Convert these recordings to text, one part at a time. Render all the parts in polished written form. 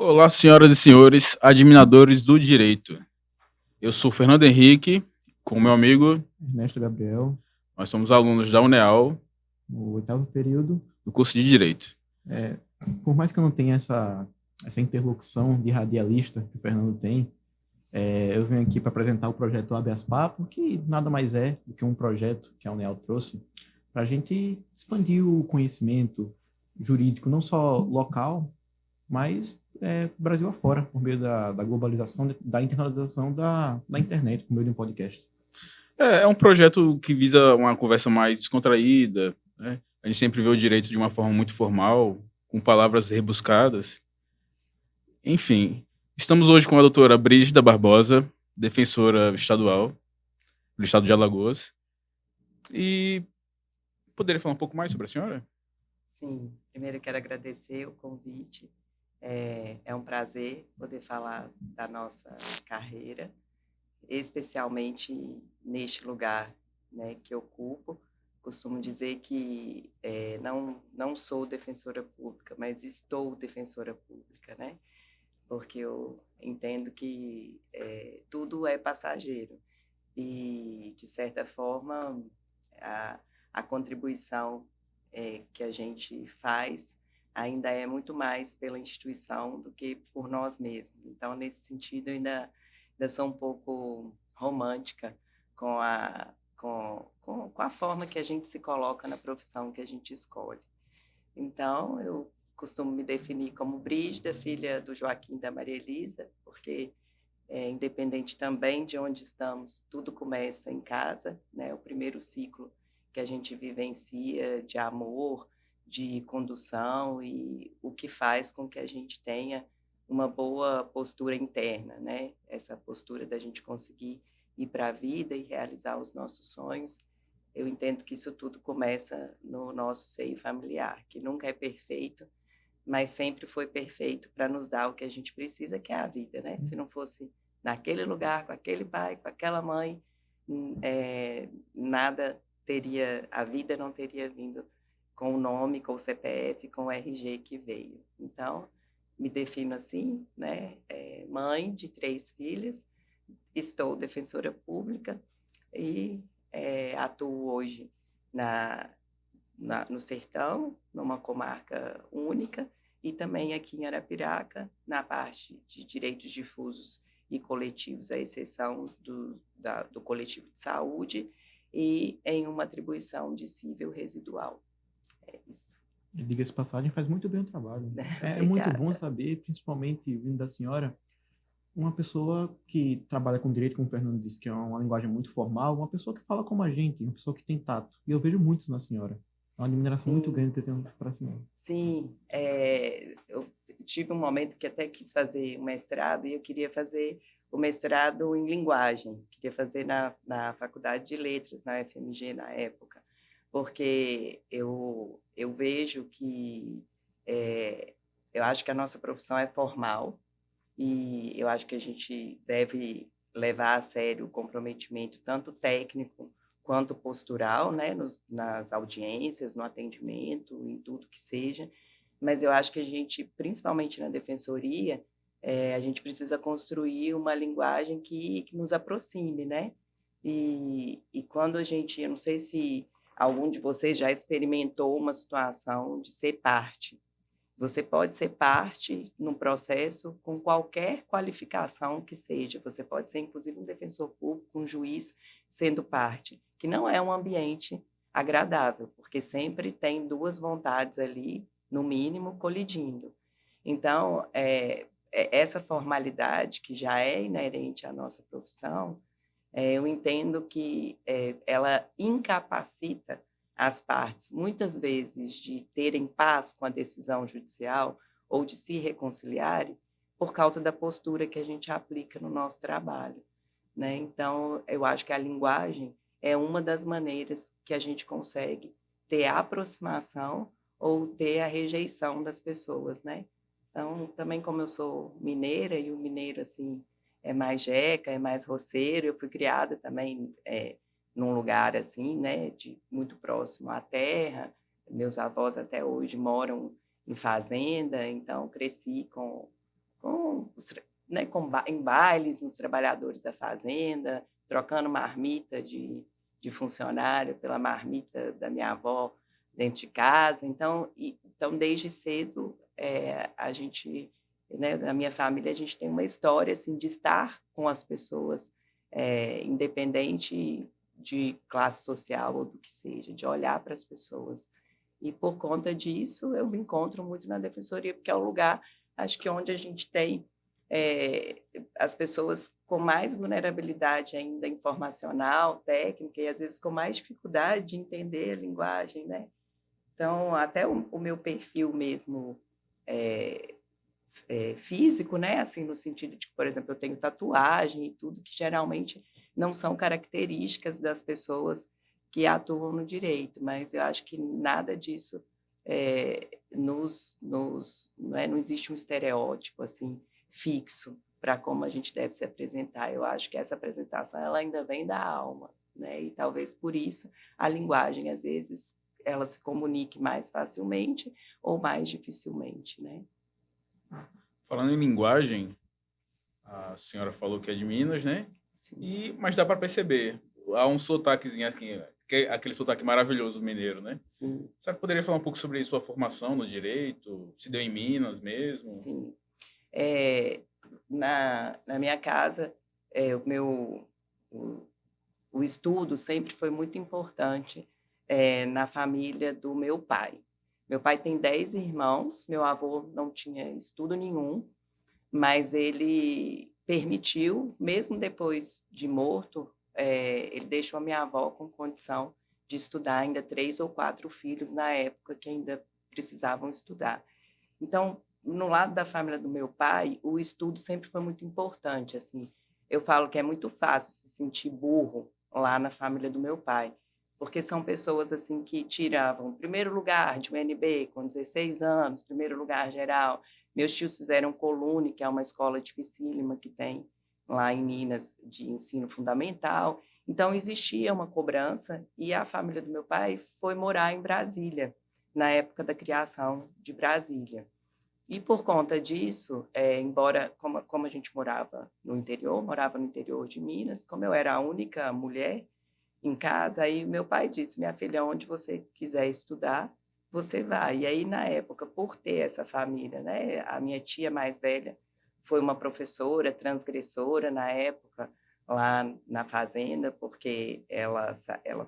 Olá, senhoras e senhores, admiradores do direito. Eu sou Fernando Henrique, com meu amigo. Ernesto Gabriel, Nós somos alunos da UNEAL, no oitavo período. do curso de Direito. É, por mais que eu não tenha essa interlocução de radialista que o Fernando tem, eu venho aqui para apresentar o projeto Habeas Papo, que nada mais é do que um projeto que a UNEAL trouxe para a gente expandir o conhecimento jurídico, não só local, mas Brasil afora, por meio da globalização, da internalização da internet, por meio de um podcast. É um projeto que visa uma conversa mais descontraída, né? A gente sempre vê o direito de uma forma muito formal, com palavras rebuscadas. Enfim, estamos hoje com a doutora Brígida Barbosa, defensora estadual do estado de Alagoas. E poderia falar um pouco mais sobre a senhora? Sim, primeiro eu quero agradecer o convite. É um prazer poder falar da nossa carreira, especialmente neste lugar, né, que eu ocupo. Costumo dizer que não sou defensora pública, mas estou defensora pública, né? Porque eu entendo que tudo é passageiro e, de certa forma, a contribuição que a gente faz ainda é muito mais pela instituição do que por nós mesmos. Então, nesse sentido, eu ainda sou um pouco romântica com a forma que a gente se coloca na profissão que a gente escolhe. Então, eu costumo me definir como Brígida, filha do Joaquim e da Maria Elisa, porque, independente também de onde estamos, tudo começa em casa, né? O primeiro ciclo que a gente vivencia de amor, de condução e o que faz com que a gente tenha uma boa postura interna, né? Essa postura da gente conseguir ir para a vida e realizar os nossos sonhos. Eu entendo que isso tudo começa no nosso seio familiar, que nunca é perfeito, mas sempre foi perfeito para nos dar o que a gente precisa, que é a vida, né? Se não fosse naquele lugar, com aquele pai, com aquela mãe, nada teria, a vida não teria vindo com o nome, com o CPF, com o RG que veio. Então, me defino assim, né? Mãe de 3 filhas, estou defensora pública e atuo hoje no Sertão, numa comarca única, e também aqui em Arapiraca, na parte de direitos difusos e coletivos, à exceção do coletivo de saúde, e em uma atribuição de cível residual. É isso. E diga-se de passagem, faz muito bem o trabalho. É muito Obrigada. bom saber, principalmente vindo da senhora, uma pessoa que trabalha com direito, como o Fernando disse, que é uma linguagem muito formal, uma pessoa que fala como a gente, uma pessoa que tem tato. E eu vejo muito isso na senhora. É uma admiração muito grande que eu tenho para a senhora. Sim, eu tive um momento que até quis fazer um mestrado e eu queria fazer o mestrado em linguagem, queria fazer na Faculdade de Letras, na UFMG na época, porque eu vejo que eu acho que a nossa profissão é formal e eu acho que a gente deve levar a sério o comprometimento tanto técnico quanto postural, né, nas audiências, no atendimento, em tudo que seja. Mas eu acho que a gente, principalmente na defensoria, a gente precisa construir uma linguagem que nos aproxime, né? E quando a gente, eu não sei se algum de vocês já experimentou uma situação de ser parte. Você pode ser parte num processo com qualquer qualificação que seja. Você pode ser, inclusive, um defensor público, um juiz, sendo parte, que não é um ambiente agradável, porque sempre tem duas vontades ali, no mínimo, colidindo. Então, essa formalidade que já é inerente à nossa profissão, eu entendo que ela incapacita as partes, muitas vezes, de terem paz com a decisão judicial ou de se reconciliarem por causa da postura que a gente aplica no nosso trabalho, né? Então, eu acho que a linguagem é uma das maneiras que a gente consegue ter a aproximação ou ter a rejeição das pessoas, né? Então, também como eu sou mineira, e o mineiro, assim, é mais jeca, é mais roceiro, eu fui criada também num lugar assim, né, muito próximo à terra. Meus avós até hoje moram em fazenda, então cresci com né, em bailes, nos trabalhadores da fazenda, trocando marmita de funcionário pela marmita da minha avó dentro de casa. Então, desde cedo, a gente, né, na minha família, a gente tem uma história assim, de estar com as pessoas, independente de classe social ou do que seja, de olhar para as pessoas. E, por conta disso, eu me encontro muito na defensoria, porque é o lugar, acho que, onde a gente tem as pessoas com mais vulnerabilidade ainda informacional, técnica, e, às vezes, com mais dificuldade de entender a linguagem, né? Então, até o meu perfil mesmo físico, né? Assim, no sentido de que, por exemplo, eu tenho tatuagem e tudo, que geralmente não são características das pessoas que atuam no direito, mas eu acho que nada disso não existe um estereótipo assim fixo para como a gente deve se apresentar. Eu acho que essa apresentação ela ainda vem da alma, né? E talvez por isso a linguagem às vezes ela se comunique mais facilmente ou mais dificilmente, né? Falando em linguagem, a senhora falou que é de Minas, né? Sim. Mas dá para perceber, há um sotaquezinho aqui, que é aquele sotaque maravilhoso mineiro, né? Sim. Você poderia falar um pouco sobre sua formação no direito? Se deu em Minas mesmo? Sim. Na minha casa, o estudo sempre foi muito importante na família do meu pai. Meu pai tem 10 irmãos, meu avô não tinha estudo nenhum, mas ele permitiu, mesmo depois de morto, ele deixou a minha avó com condição de estudar ainda 3 ou 4 filhos na época que ainda precisavam estudar. Então, no lado da família do meu pai, o estudo sempre foi muito importante. Assim, eu falo que é muito fácil se sentir burro lá na família do meu pai, porque são pessoas assim que tiravam primeiro lugar de UNB com 16 anos, primeiro lugar geral. Meus tios fizeram Colune, que é uma escola dificílima que tem lá em Minas de ensino fundamental. Então, existia uma cobrança e a família do meu pai foi morar em Brasília, na época da criação de Brasília. E, por conta disso, embora, como a gente morava no interior de Minas, como eu era a única mulher em casa, aí meu pai disse, minha filha, onde você quiser estudar, você vai. E aí, na época, por ter essa família, né, a minha tia mais velha foi uma professora transgressora na época, lá na fazenda, porque ela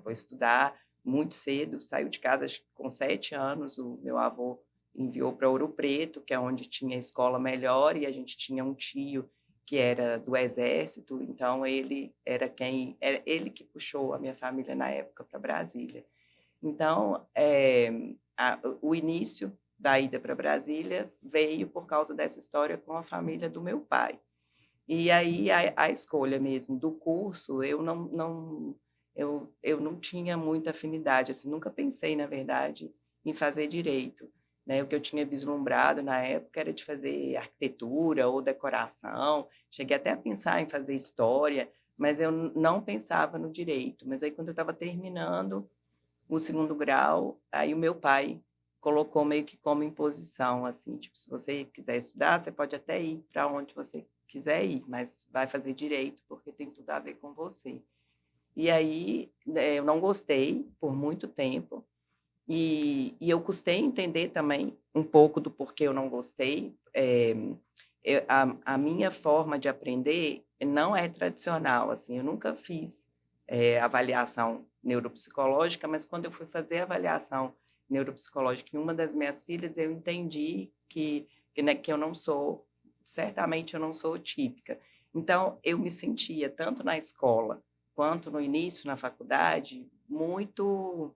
foi estudar muito cedo, saiu de casa com 7 anos, o meu avô enviou para Ouro Preto, que é onde tinha escola melhor, e a gente tinha um tio que era do Exército, então ele era ele que puxou a minha família na época para Brasília. Então, o início da ida para Brasília veio por causa dessa história com a família do meu pai. E aí a escolha mesmo do curso, eu não tinha muita afinidade, assim, nunca pensei, na verdade, em fazer direito. Né? O que eu tinha vislumbrado na época era de fazer arquitetura ou decoração, cheguei até a pensar em fazer história, mas eu não pensava no direito. Mas aí, quando eu estava terminando o 2º grau, aí o meu pai colocou meio que como imposição, assim, tipo, se você quiser estudar, você pode até ir para onde você quiser ir, mas vai fazer direito, porque tem tudo a ver com você. E aí, eu não gostei por muito tempo, e eu custei entender também um pouco do porquê eu não gostei. A minha forma de aprender não é tradicional, assim, eu nunca fiz avaliação neuropsicológica, mas quando eu fui fazer avaliação neuropsicológica em uma das minhas filhas, eu entendi que eu não sou, certamente eu não sou típica. Então, eu me sentia, tanto na escola quanto no início, na faculdade, muito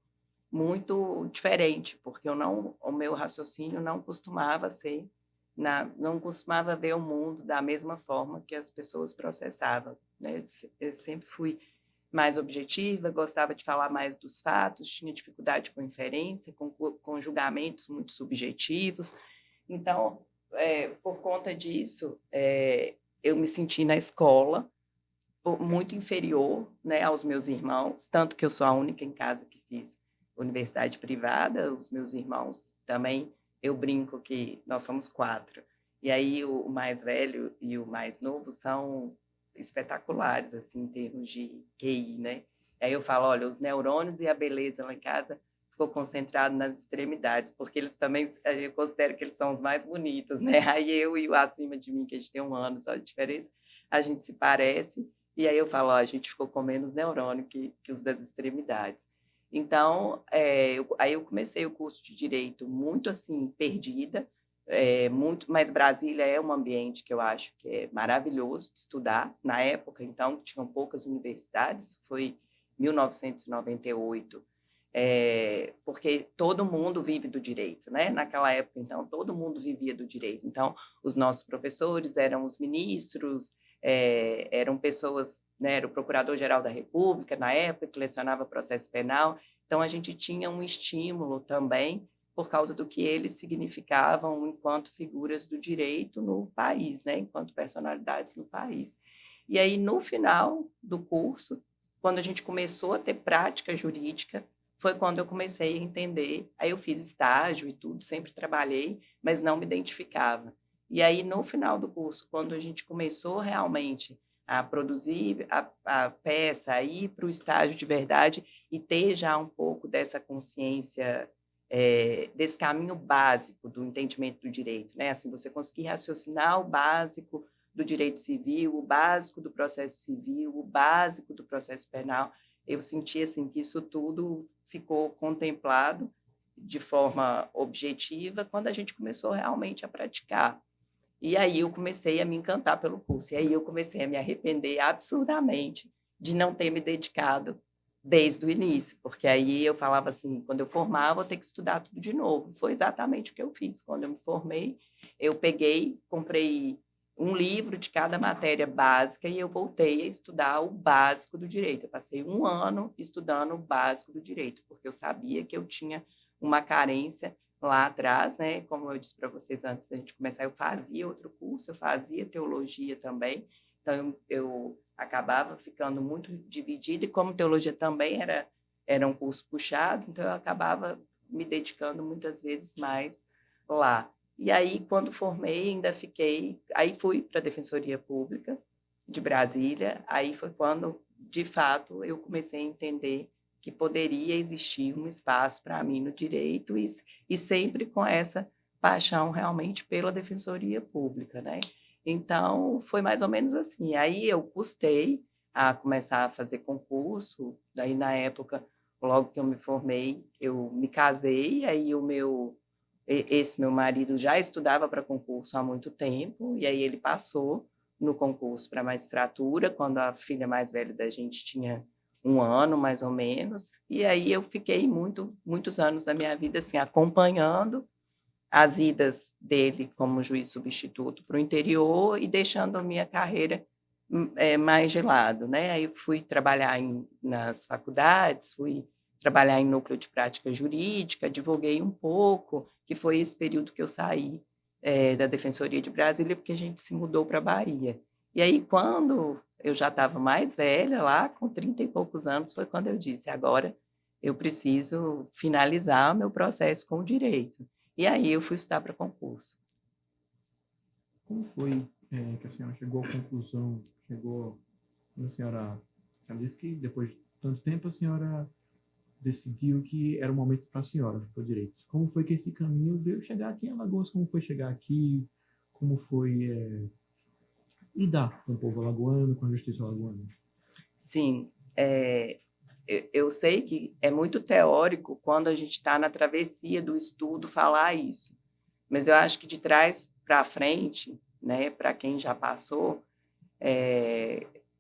diferente, porque o meu raciocínio não costumava não costumava ver o mundo da mesma forma que as pessoas processavam. Né? Eu sempre fui mais objetiva, gostava de falar mais dos fatos, tinha dificuldade com inferência, com julgamentos muito subjetivos. Então, por conta disso, eu me senti na escola muito inferior, né, aos meus irmãos, tanto que eu sou a única em casa que fiz universidade privada, os meus irmãos também, eu brinco que nós somos 4. E aí o mais velho e o mais novo são espetaculares, assim, em termos de QI, né? Aí eu falo, olha, os neurônios e a beleza lá em casa ficou concentrado nas extremidades, porque eles também, eu considero que eles são os mais bonitos, né? Aí eu e o acima de mim, que a gente tem 1 ano só de diferença, a gente se parece, e aí eu falo, ó, a gente ficou com menos neurônio que os das extremidades. Então, aí eu comecei o curso de Direito muito, assim, perdida, mas Brasília é um ambiente que eu acho que é maravilhoso de estudar. Na época, então, tinham poucas universidades, foi 1998, porque todo mundo vive do direito, né? Naquela época, então, todo mundo vivia do direito. Então, os nossos professores eram os ministros, eram pessoas, né? Era o Procurador-Geral da República, na época, que lecionava processo penal. Então, a gente tinha um estímulo também por causa do que eles significavam enquanto figuras do direito no país, né? Enquanto personalidades no país. E aí, no final do curso, quando a gente começou a ter prática jurídica, foi quando eu comecei a entender. Aí eu fiz estágio e tudo, sempre trabalhei, mas não me identificava. E aí, no final do curso, quando a gente começou realmente a produzir a peça, a ir para o estágio de verdade e ter já um pouco dessa consciência, desse caminho básico do entendimento do direito, né? Assim, você conseguir raciocinar o básico do direito civil, o básico do processo civil, o básico do processo penal. Eu senti assim que isso tudo ficou contemplado de forma objetiva quando a gente começou realmente a praticar. E aí eu comecei a me encantar pelo curso. E aí eu comecei a me arrepender absurdamente de não ter me dedicado desde o início, porque aí eu falava assim, quando eu formar, eu vou ter que estudar tudo de novo. Foi exatamente o que eu fiz. Quando eu me formei, eu peguei, comprei um livro de cada matéria básica e eu voltei a estudar o básico do direito. Eu passei 1 ano estudando o básico do direito, porque eu sabia que eu tinha uma carência lá atrás, né? Como eu disse para vocês antes da gente começar, eu fazia outro curso, eu fazia teologia também, então eu acabava ficando muito dividida, e como teologia também era um curso puxado, então eu acabava me dedicando muitas vezes mais lá. E aí, quando formei, ainda fiquei... Aí fui para a Defensoria Pública de Brasília, aí foi quando, de fato, eu comecei a entender que poderia existir um espaço para mim no direito e sempre com essa paixão realmente pela Defensoria Pública, né? Então, foi mais ou menos assim. Aí eu custei a começar a fazer concurso, daí na época, logo que eu me formei, eu me casei, aí esse meu marido já estudava para concurso há muito tempo, e aí ele passou no concurso para magistratura, quando a filha mais velha da gente tinha 1 ano, mais ou menos, e aí eu fiquei muitos anos da minha vida assim, acompanhando as idas dele como juiz substituto para o interior e deixando a minha carreira mais de lado, né? Aí eu fui trabalhar nas faculdades, fui trabalhar em núcleo de prática jurídica, advoguei um pouco, que foi esse período que eu saí da Defensoria de Brasília, porque a gente se mudou para a Bahia. E aí, quando eu já estava mais velha, lá com 30 e poucos anos, foi quando eu disse, agora eu preciso finalizar o meu processo com o direito. E aí eu fui estudar para concurso. Como foi que a senhora chegou à conclusão, quando a senhora disse que depois de tanto tempo a senhora decidiu que era o momento para a senhora, para o direito. Como foi que esse caminho veio chegar aqui em Alagoas? Como foi chegar aqui? Como foi lidar com o povo alagoano, com a justiça alagoana? Sim, eu sei que é muito teórico quando a gente está na travessia do estudo falar isso, mas eu acho que de trás para frente, né, para quem já passou,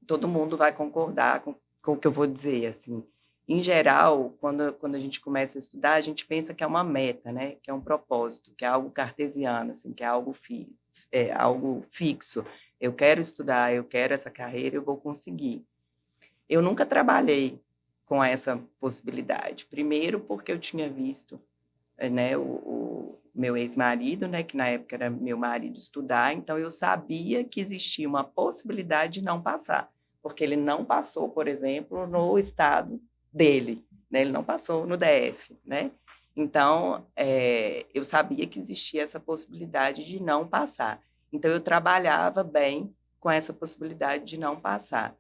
todo mundo vai concordar com o que eu vou dizer, assim. Em geral, quando a gente começa a estudar, a gente pensa que é uma meta, né, que é um propósito, que é algo cartesiano, assim, que é algo fixo. Eu quero estudar, eu quero essa carreira, eu vou conseguir. Eu nunca trabalhei com essa possibilidade. Primeiro, porque eu tinha visto, né, o meu ex-marido, né, que na época era meu marido, estudar, então eu sabia que existia uma possibilidade de não passar, porque ele não passou, por exemplo, no estado dele, né, ele não passou no DF, né? Então, eu sabia que existia essa possibilidade de não passar. Então, eu trabalhava bem com essa possibilidade de não passar.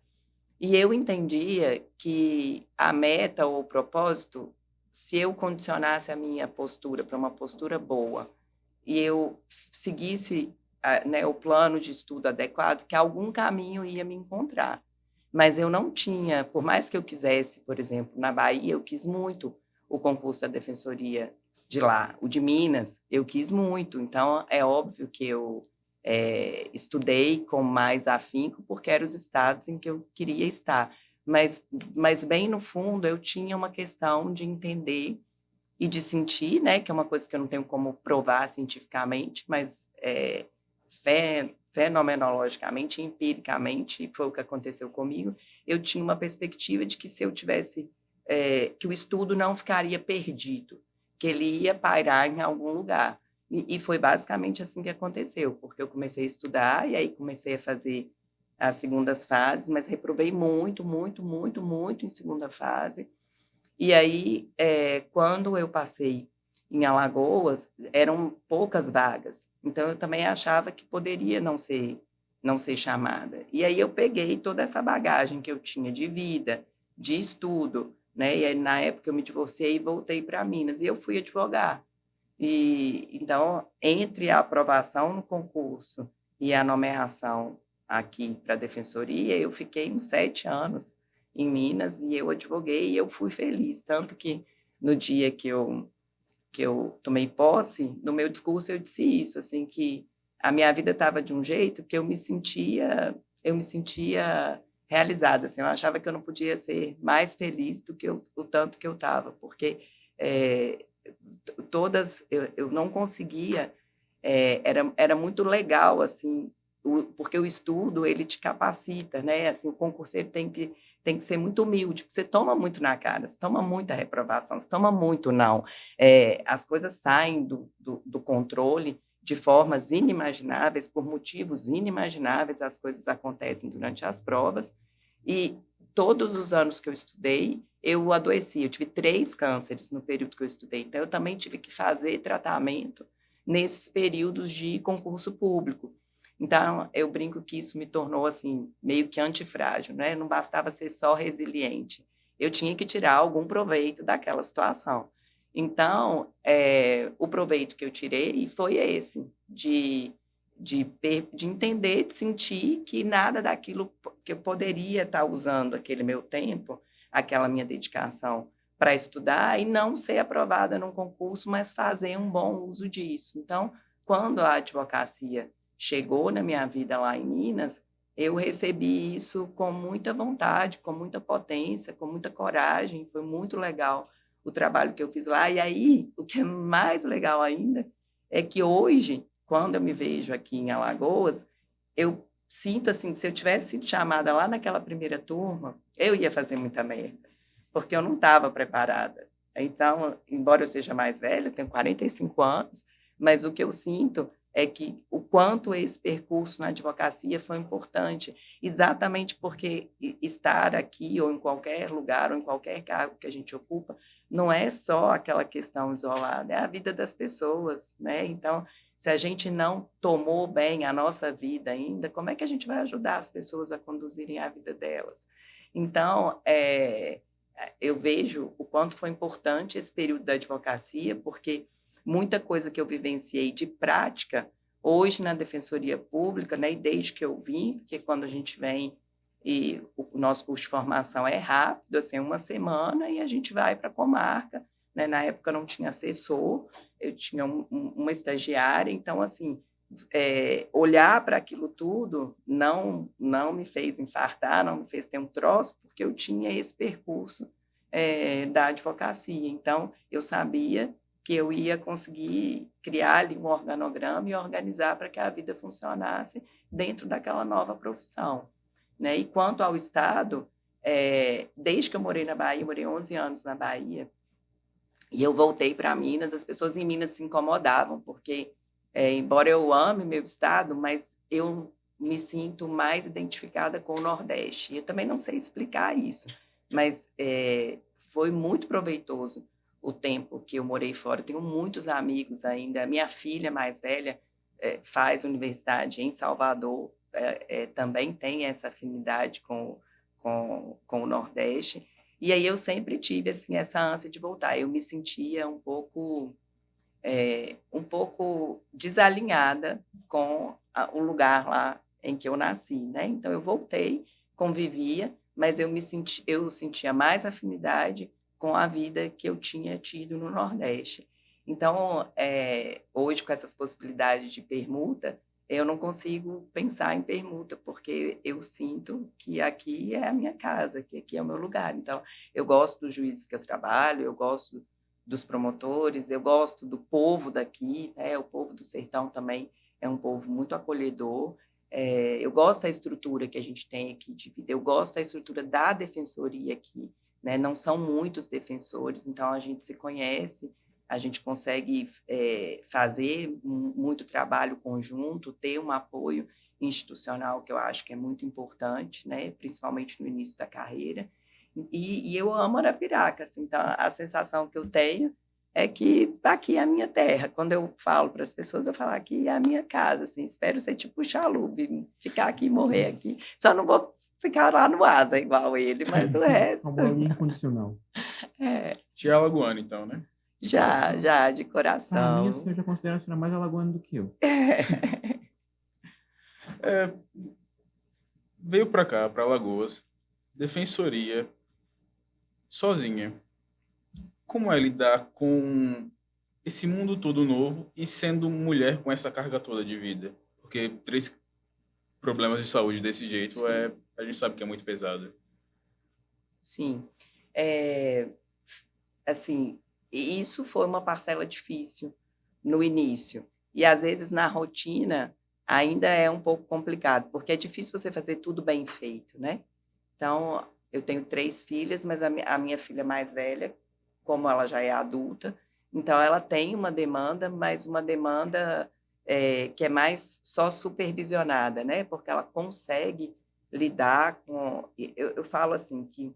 E eu entendia que a meta ou o propósito, se eu condicionasse a minha postura para uma postura boa e eu seguisse né, o plano de estudo adequado, que algum caminho ia me encontrar. Mas eu não tinha, por mais que eu quisesse, por exemplo, na Bahia, eu quis muito o concurso da Defensoria de lá. O de Minas, eu quis muito. Então, é óbvio que eu estudei com mais afinco, porque eram os estados em que eu queria estar. Mas bem no fundo, eu tinha uma questão de entender e de sentir, né, que é uma coisa que eu não tenho como provar cientificamente, mas fenomenologicamente, empiricamente, foi o que aconteceu comigo. Eu tinha uma perspectiva de que se eu tivesse, que o estudo não ficaria perdido, que ele ia pairar em algum lugar. E foi basicamente assim que aconteceu, porque eu comecei a estudar e aí comecei a fazer as segundas fases, mas reprovei muito, muito, muito, muito em segunda fase. E aí, quando eu passei em Alagoas, eram poucas vagas. Então, eu também achava que poderia não ser chamada. E aí, eu peguei toda essa bagagem que eu tinha de vida, de estudo, né? E aí, na época, eu me divorciei e voltei para Minas. E eu fui advogar. E, então, entre a aprovação no concurso e a nomeação aqui para a Defensoria, eu fiquei uns 7 anos em Minas e eu advoguei e eu fui feliz. Tanto que no dia que eu tomei posse, no meu discurso eu disse isso, assim, que a minha vida estava de um jeito que eu me sentia realizada, assim, eu achava que eu não podia ser mais feliz do que o tanto que eu estava, porque eu não conseguia, era muito legal, assim, porque o estudo, ele te capacita, né? Assim, o concurseiro tem que ser muito humilde, porque você toma muito na cara, você toma muita reprovação, você toma muito não. As coisas saem do controle de formas inimagináveis, por motivos inimagináveis, as coisas acontecem durante as provas, e todos os anos que eu estudei, eu adoeci, eu tive 3 cânceres no período que eu estudei, então eu também tive que fazer tratamento nesses períodos de concurso público. Então, eu brinco que isso me tornou, assim, meio que antifrágil, né? Não bastava ser só resiliente, eu tinha que tirar algum proveito daquela situação. Então, o proveito que eu tirei foi esse, de entender, de sentir que nada daquilo que eu poderia estar usando aquele meu tempo, aquela minha dedicação para estudar e não ser aprovada num concurso, mas fazer um bom uso disso. Então, quando a advocacia chegou na minha vida lá em Minas, eu recebi isso com muita vontade, com muita potência, com muita coragem. Foi muito legal o trabalho que eu fiz lá. E aí, o que é mais legal ainda é que hoje, quando eu me vejo aqui em Alagoas, eu sinto assim, que se eu tivesse sido chamada lá naquela primeira turma, eu ia fazer muita merda, porque eu não estava preparada. Então, embora eu seja mais velha, eu tenho 45 anos, mas o que eu sinto é que o quanto esse percurso na advocacia foi importante, exatamente porque estar aqui ou em qualquer lugar ou em qualquer cargo que a gente ocupa, não é só aquela questão isolada, é a vida das pessoas, né? Então, se a gente não tomou bem a nossa vida ainda, como é que a gente vai ajudar as pessoas a conduzirem a vida delas? Então, eu vejo o quanto foi importante esse período da advocacia, porque muita coisa que eu vivenciei de prática, hoje na Defensoria Pública, né, e desde que eu vim, porque quando a gente vem e o nosso curso de formação é rápido, assim, 1 semana, e a gente vai para a comarca, né? Na época não tinha assessor, eu tinha uma estagiária, então, assim, olhar para aquilo tudo não me fez infartar, não me fez ter um troço, porque eu tinha esse percurso da advocacia. Então, eu sabia que eu ia conseguir criar ali um organograma e organizar para que a vida funcionasse dentro daquela nova profissão, né? E quanto ao Estado, desde que eu morei na Bahia, morei 11 anos na Bahia, e eu voltei para Minas, as pessoas em Minas se incomodavam, porque, embora eu ame meu estado, mas eu me sinto mais identificada com o Nordeste. E eu também não sei explicar isso, mas foi muito proveitoso o tempo que eu morei fora. Eu tenho muitos amigos ainda. A minha filha mais velha faz universidade em Salvador, também tem essa afinidade com o Nordeste. E aí eu sempre tive assim, essa ânsia de voltar. Eu me sentia um pouco desalinhada com o lugar lá em que eu nasci, né? Então eu voltei, convivia, mas eu sentia mais afinidade com a vida que eu tinha tido no Nordeste. Então, hoje, com essas possibilidades de permuta, eu não consigo pensar em permuta, porque eu sinto que aqui é a minha casa, que aqui é o meu lugar. Então, eu gosto dos juízes que eu trabalho, eu gosto dos promotores, eu gosto do povo daqui, né? O povo do sertão também é um povo muito acolhedor. Eu gosto da estrutura que a gente tem aqui de vida, eu gosto da estrutura da defensoria aqui, né? Não são muitos defensores, então a gente se conhece, a gente consegue fazer muito trabalho conjunto, ter um apoio institucional que eu acho que é muito importante, né? Principalmente no início da carreira. E eu amo Arapiraca, assim, então a sensação que eu tenho é que aqui é a minha terra. Quando eu falo para as pessoas, eu falo aqui é a minha casa, assim, espero ser tipo Chalub, ficar aqui e morrer aqui. Só não vou ficar lá no Asa igual ele, mas o resto... Amor incondicional. Tia Alagoana, então, né? De coração. Já, de Para mim, coração. eu já considero a senhora mais alagoana do que eu. Veio para cá, para Alagoas, defensoria, sozinha. Como é lidar com esse mundo todo novo e sendo mulher com essa carga toda de vida? Porque 3 problemas de saúde desse jeito, a gente sabe que é muito pesado. Sim. Assim, isso foi uma parcela difícil no início. E, às vezes, na rotina, ainda é um pouco complicado, porque é difícil você fazer tudo bem feito, né? Então, eu tenho 3 filhas, mas a minha filha mais velha, como ela já é adulta, então ela tem uma demanda, mas uma demanda que é mais só supervisionada, né? Porque ela consegue lidar com... Eu falo assim, que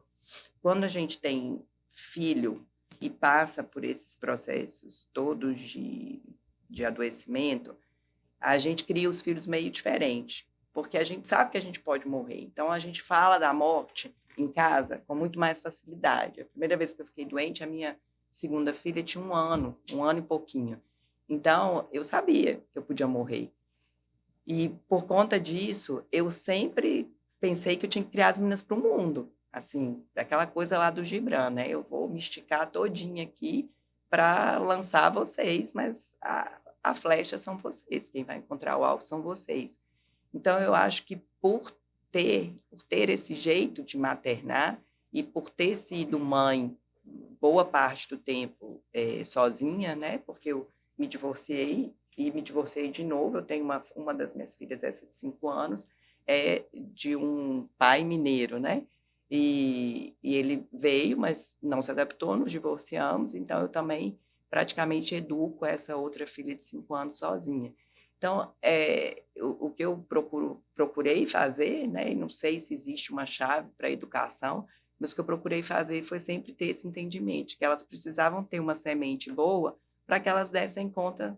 quando a gente tem filho e passa por esses processos todos de adoecimento, a gente cria os filhos meio diferente, porque a gente sabe que a gente pode morrer. Então, a gente fala da morte em casa com muito mais facilidade. A primeira vez que eu fiquei doente, a minha segunda filha tinha 1 ano e pouquinho. Então, eu sabia que eu podia morrer. E, por conta disso, eu sempre pensei que eu tinha que criar as meninas para o mundo. Assim, daquela coisa lá do Gibran, né? Eu vou me esticar todinha aqui para lançar vocês, mas a flecha são vocês, quem vai encontrar o alvo são vocês. Então, eu acho que por ter esse jeito de maternar e por ter sido mãe boa parte do tempo sozinha, né? Porque eu me divorciei e me divorciei de novo. Eu tenho uma das minhas filhas, essa de 5 anos, de um pai mineiro, né? E ele veio, mas não se adaptou, nos divorciamos, então eu também praticamente educo essa outra filha de 5 anos sozinha. Então, o que eu procurei fazer, né, e não sei se existe uma chave para a educação, mas o que eu procurei fazer foi sempre ter esse entendimento, que elas precisavam ter uma semente boa para que elas dessem conta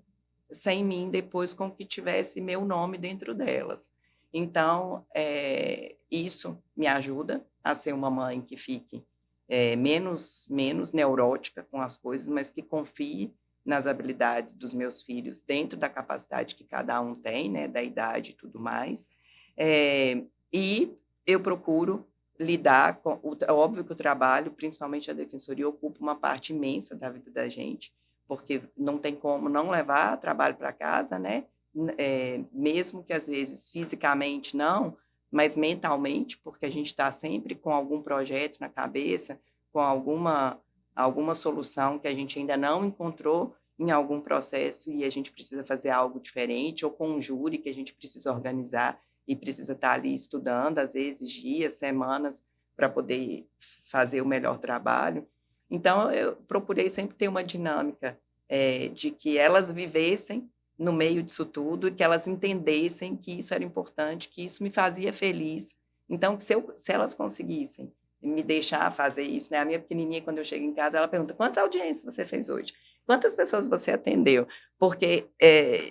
sem mim depois com que tivesse meu nome dentro delas. Então, isso me ajuda a ser uma mãe que fique menos neurótica com as coisas, mas que confie nas habilidades dos meus filhos dentro da capacidade que cada um tem, né, da idade e tudo mais. E eu procuro lidar com... Óbvio que o trabalho, principalmente a defensoria, ocupa uma parte imensa da vida da gente, porque não tem como não levar trabalho para casa, né? Mesmo que às vezes fisicamente não, mas mentalmente, porque a gente está sempre com algum projeto na cabeça, com alguma solução que a gente ainda não encontrou em algum processo e a gente precisa fazer algo diferente, ou com um júri que a gente precisa organizar e precisa estar ali estudando, às vezes dias, semanas, para poder fazer o melhor trabalho. Então, eu procurei sempre ter uma dinâmica de que elas vivessem no meio disso tudo e que elas entendessem que isso era importante, que isso me fazia feliz. Então, se elas conseguissem me deixar fazer isso, né? A minha pequenininha, quando eu chego em casa, ela pergunta, quantas audiências você fez hoje? Quantas pessoas você atendeu? Porque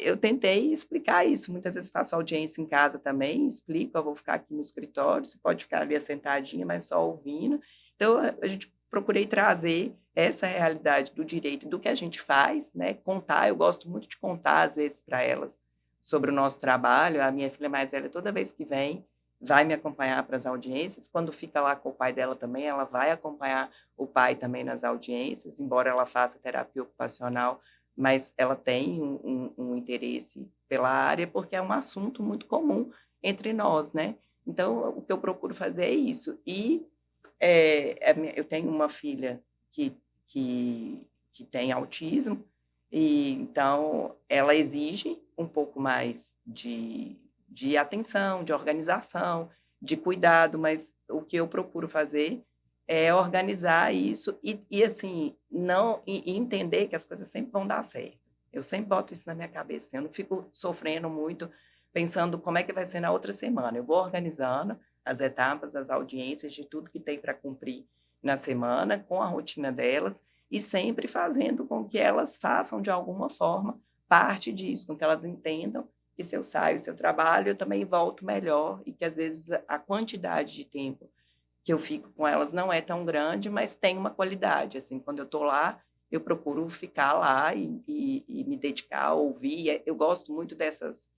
eu tentei explicar isso. Muitas vezes faço audiência em casa também, explico, eu vou ficar aqui no escritório, você pode ficar ali sentadinha, mas só ouvindo. Então, a gente procurei trazer essa realidade do direito, do que a gente faz, né? Contar, eu gosto muito de contar, às vezes, para elas sobre o nosso trabalho. A minha filha mais velha, toda vez que vem, vai me acompanhar para as audiências. Quando fica lá com o pai dela também, ela vai acompanhar o pai também nas audiências, embora ela faça terapia ocupacional, mas ela tem um interesse pela área, porque é um assunto muito comum entre nós, né? Então, o que eu procuro fazer é isso. E eu tenho uma filha que tem autismo, e então ela exige um pouco mais de atenção, de organização, de cuidado, mas o que eu procuro fazer é organizar isso e assim, não e entender que as coisas sempre vão dar certo. Eu sempre boto isso na minha cabeça, eu não fico sofrendo muito, pensando como é que vai ser na outra semana. Eu vou organizando as etapas, as audiências, de tudo que tem para cumprir na semana, com a rotina delas, e sempre fazendo com que elas façam, de alguma forma, parte disso, com que elas entendam que se eu saio, se eu trabalho, eu também volto melhor, e que, às vezes, a quantidade de tempo que eu fico com elas não é tão grande, mas tem uma qualidade. Assim, quando eu estou lá, eu procuro ficar lá e me dedicar a ouvir. Eu gosto muito desses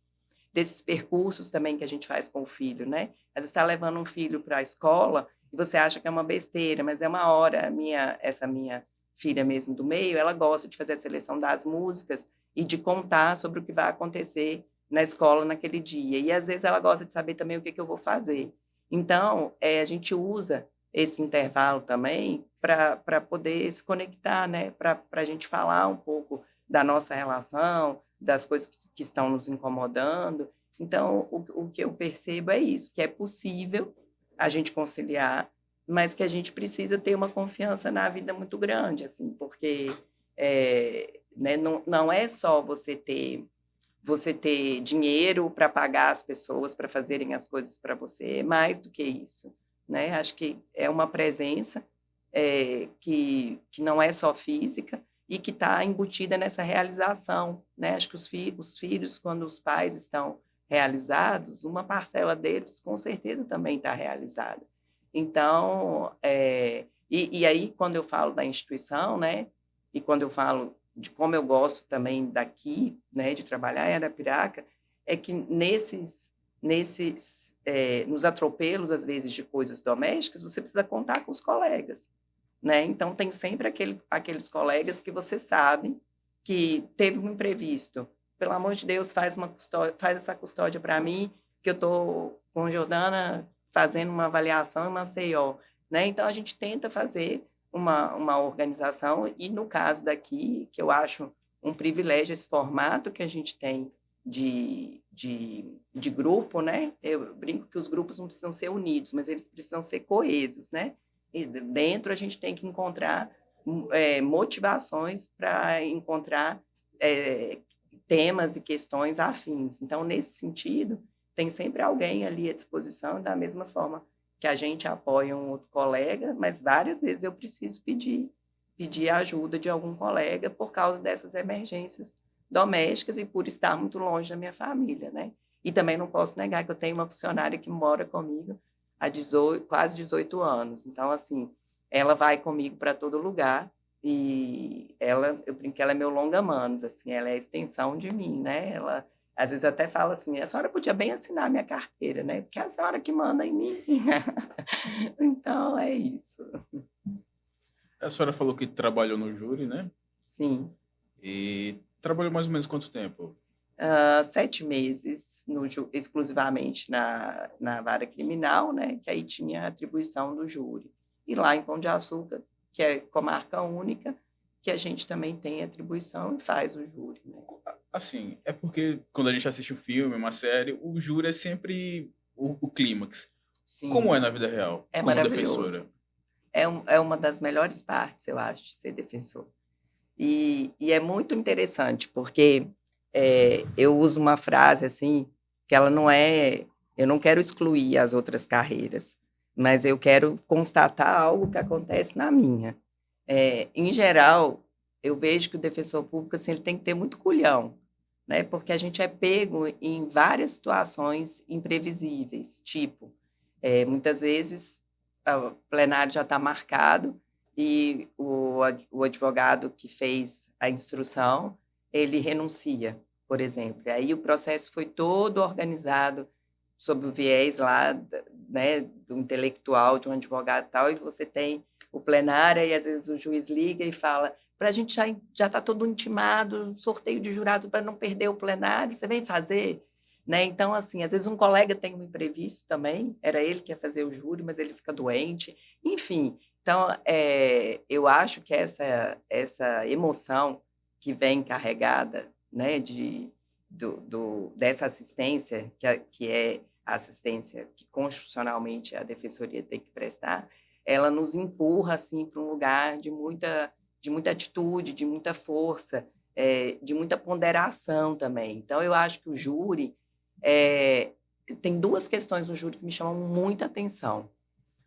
percursos também que a gente faz com o filho, né? Às vezes está levando um filho para a escola e você acha que é uma besteira, mas é uma hora. Essa minha filha mesmo do meio, ela gosta de fazer a seleção das músicas e de contar sobre o que vai acontecer na escola naquele dia. E às vezes ela gosta de saber também o que eu vou fazer. Então, a gente usa esse intervalo também para poder se conectar, né? Para a gente falar um pouco da nossa relação, das coisas que estão nos incomodando. Então, o que eu percebo é isso, que é possível a gente conciliar, mas que a gente precisa ter uma confiança na vida muito grande, assim, porque né, não é só você ter dinheiro para pagar as pessoas para fazerem as coisas para você, é mais do que isso, né? Acho que é uma presença que não é só física e que está embutida nessa realização, né? Acho que os filhos, quando os pais estão realizados, uma parcela deles com certeza também está realizada. Então, e aí, quando eu falo da instituição, né? E quando eu falo de como eu gosto também daqui, né, de trabalhar em Arapiraca, é que nos atropelos, às vezes, de coisas domésticas, você precisa contar com os colegas, né? Então, tem sempre aqueles colegas que você sabe que teve um imprevisto. Pelo amor de Deus, faz essa custódia para mim, que eu estou com Jordana fazendo uma avaliação em Maceió, né? Então, a gente tenta fazer uma organização, e no caso daqui, que eu acho um privilégio esse formato que a gente tem de grupo, né? Eu brinco que os grupos não precisam ser unidos, mas eles precisam ser coesos, né? E dentro a gente tem que encontrar motivações para encontrar temas e questões afins. Então, nesse sentido, tem sempre alguém ali à disposição, da mesma forma que a gente apoia um outro colega, mas várias vezes eu preciso pedir a ajuda de algum colega por causa dessas emergências domésticas e por estar muito longe da minha família, né? E também não posso negar que eu tenho uma funcionária que mora comigo há quase 18 anos. Então, assim, ela vai comigo para todo lugar e eu brinco que ela é meu longa-manos, assim, ela é a extensão de mim, né? Ela às vezes até fala assim, a senhora podia bem assinar minha carteira, né? Porque é a senhora que manda em mim. Então, é isso. A senhora falou que trabalhou no júri, né? Sim. E trabalhou mais ou menos quanto tempo? 7 meses, exclusivamente na vara criminal, né? Que aí tinha a atribuição do júri. E lá em Pão de Açúcar, que é comarca única, que a gente também tem atribuição e faz o júri, né? Assim, é porque quando a gente assiste um filme, uma série, o júri é sempre o clímax. Sim. Como é na vida real? É como maravilhoso. Defensora? É uma das melhores partes, eu acho, de ser defensor. E é muito interessante, porque eu uso uma frase assim, que ela não é... Eu não quero excluir as outras carreiras, mas eu quero constatar algo que acontece na minha. Em geral, eu vejo que o defensor público assim, ele tem que ter muito culhão, né? Porque a gente é pego em várias situações imprevisíveis, tipo, muitas vezes o plenário já está marcado e o advogado que fez a instrução, ele renuncia, por exemplo. E aí o processo foi todo organizado sob o viés lá, né, do intelectual, de um advogado e tal, e você tem o plenário e às vezes o juiz liga e fala, para a gente já está todo intimado, sorteio de jurado para não perder o plenário, você vem fazer? Né? Então, assim, às vezes um colega tem um imprevisto também, era ele que ia fazer o júri, mas ele fica doente, enfim. Então, eu acho que essa emoção que vem carregada, né, dessa assistência, que é a assistência que constitucionalmente a defensoria tem que prestar, ela nos empurra assim, para um lugar de muita atitude, de muita força, de muita ponderação também. Então, eu acho que o júri... tem duas questões no júri que me chamam muita atenção.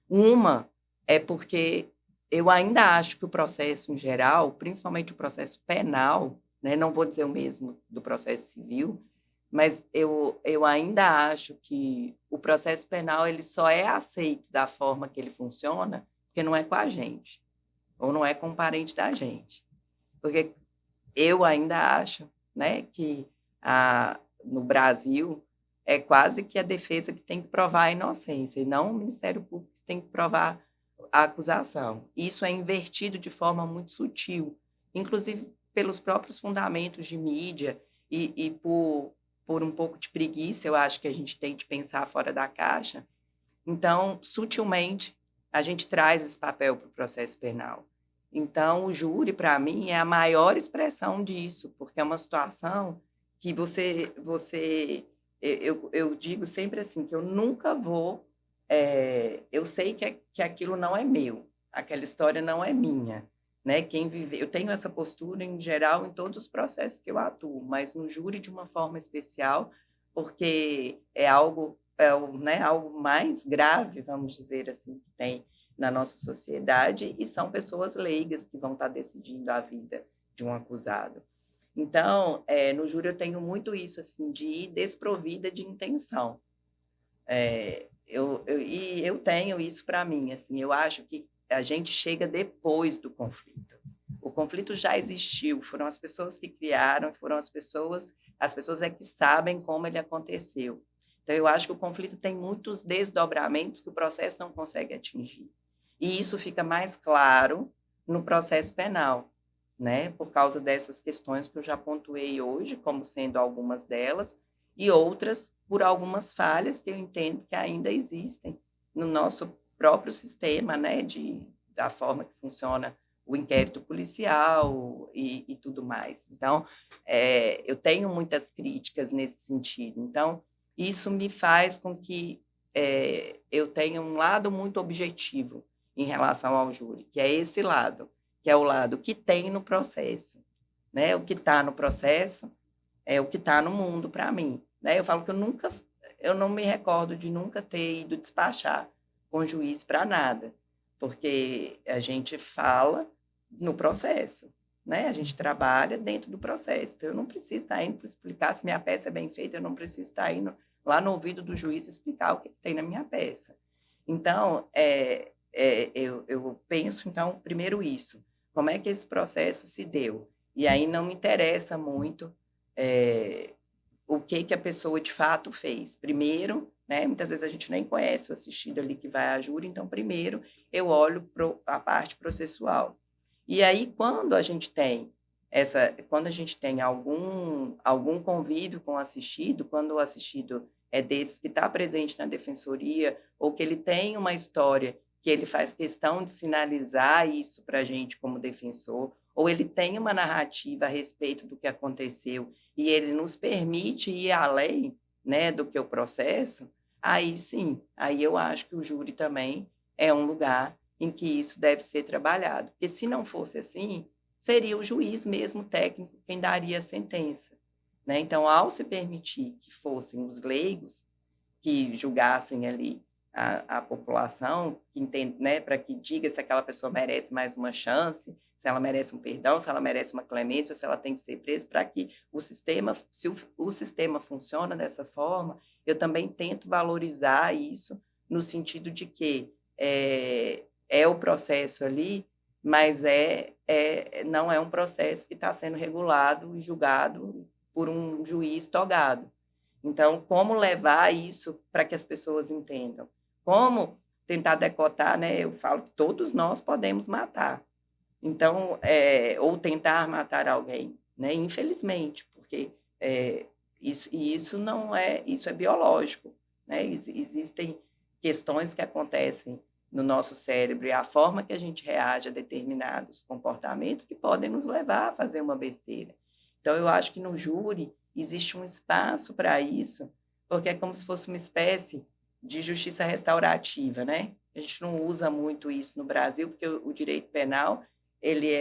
Uma é porque eu ainda acho que o processo em geral, principalmente o processo penal, né, não vou dizer o mesmo do processo civil, mas eu ainda acho que o processo penal ele só é aceito da forma que ele funciona porque não é com a gente, ou não é com um parente da gente. Porque eu ainda acho, né, que no Brasil é quase que a defesa que tem que provar a inocência, e não o Ministério Público que tem que provar a acusação. Isso é invertido de forma muito sutil, inclusive pelos próprios fundamentos de mídia e por um pouco de preguiça, eu acho que a gente tem de pensar fora da caixa. Então, sutilmente, a gente traz esse papel para o processo penal. Então, o júri, para mim, é a maior expressão disso, porque é uma situação que eu digo sempre assim, que eu nunca vou... eu sei que aquilo não é meu, aquela história não é minha. Né? Quem vive, eu tenho essa postura, em geral, em todos os processos que eu atuo, mas no júri de uma forma especial, porque é algo mais grave, vamos dizer assim, que tem na nossa sociedade, e são pessoas leigas que vão estar decidindo a vida de um acusado. Então, no júri eu tenho muito isso, assim, de ir desprovida de intenção. Eu tenho isso para mim, assim, eu acho que a gente chega depois do conflito. O conflito já existiu, foram as pessoas que criaram, foram as pessoas é que sabem como ele aconteceu. Então, eu acho que o conflito tem muitos desdobramentos que o processo não consegue atingir. E isso fica mais claro no processo penal, né? Por causa dessas questões que eu já pontuei hoje, como sendo algumas delas, e outras por algumas falhas que eu entendo que ainda existem no nosso próprio sistema, né? Da forma que funciona o inquérito policial e tudo mais. Então, eu tenho muitas críticas nesse sentido. Então, isso me faz com que eu tenha um lado muito objetivo em relação ao júri, que é esse lado, que é o lado que tem no processo. Né? O que está no processo é o que está no mundo para mim. Né? Eu falo que eu não me recordo de nunca ter ido despachar com o juiz para nada, porque a gente fala no processo, né? A gente trabalha dentro do processo. Então, eu não preciso estar indo para explicar se minha peça é bem feita, eu não preciso estar indo lá no ouvido do juiz explicar o que tem na minha peça. Então, eu penso, então, primeiro isso, como é que esse processo se deu? E aí não me interessa muito o que a pessoa de fato fez. Primeiro, né, muitas vezes a gente nem conhece o assistido ali que vai à júri, então primeiro eu olho a parte processual. E aí quando a gente tem algum convívio com o assistido, quando o assistido é desse que está presente na defensoria, ou que ele tem uma história que ele faz questão de sinalizar isso para a gente como defensor, ou ele tem uma narrativa a respeito do que aconteceu e ele nos permite ir além, né, do que o processo, aí sim, aí eu acho que o júri também é um lugar em que isso deve ser trabalhado. Porque se não fosse assim, seria o juiz mesmo técnico quem daria a sentença. Né? Então, ao se permitir que fossem os leigos que julgassem ali a população, que entende, né, para que diga se aquela pessoa merece mais uma chance, se ela merece um perdão, se ela merece uma clemência, se ela tem que ser presa, para que o sistema, se o sistema funciona dessa forma, eu também tento valorizar isso no sentido de que é o processo ali, mas não é um processo que está sendo regulado e julgado por um juiz togado. Então, como levar isso para que as pessoas entendam? Como tentar decotar, né? Eu falo que todos nós podemos matar. Então, ou tentar matar alguém, né? Infelizmente, porque isso não é, isso é biológico, né? Existem questões que acontecem no nosso cérebro e a forma que a gente reage a determinados comportamentos que podem nos levar a fazer uma besteira. Então, eu acho que no júri existe um espaço para isso, porque é como se fosse uma espécie de justiça restaurativa, né? A gente não usa muito isso no Brasil, porque o direito penal ele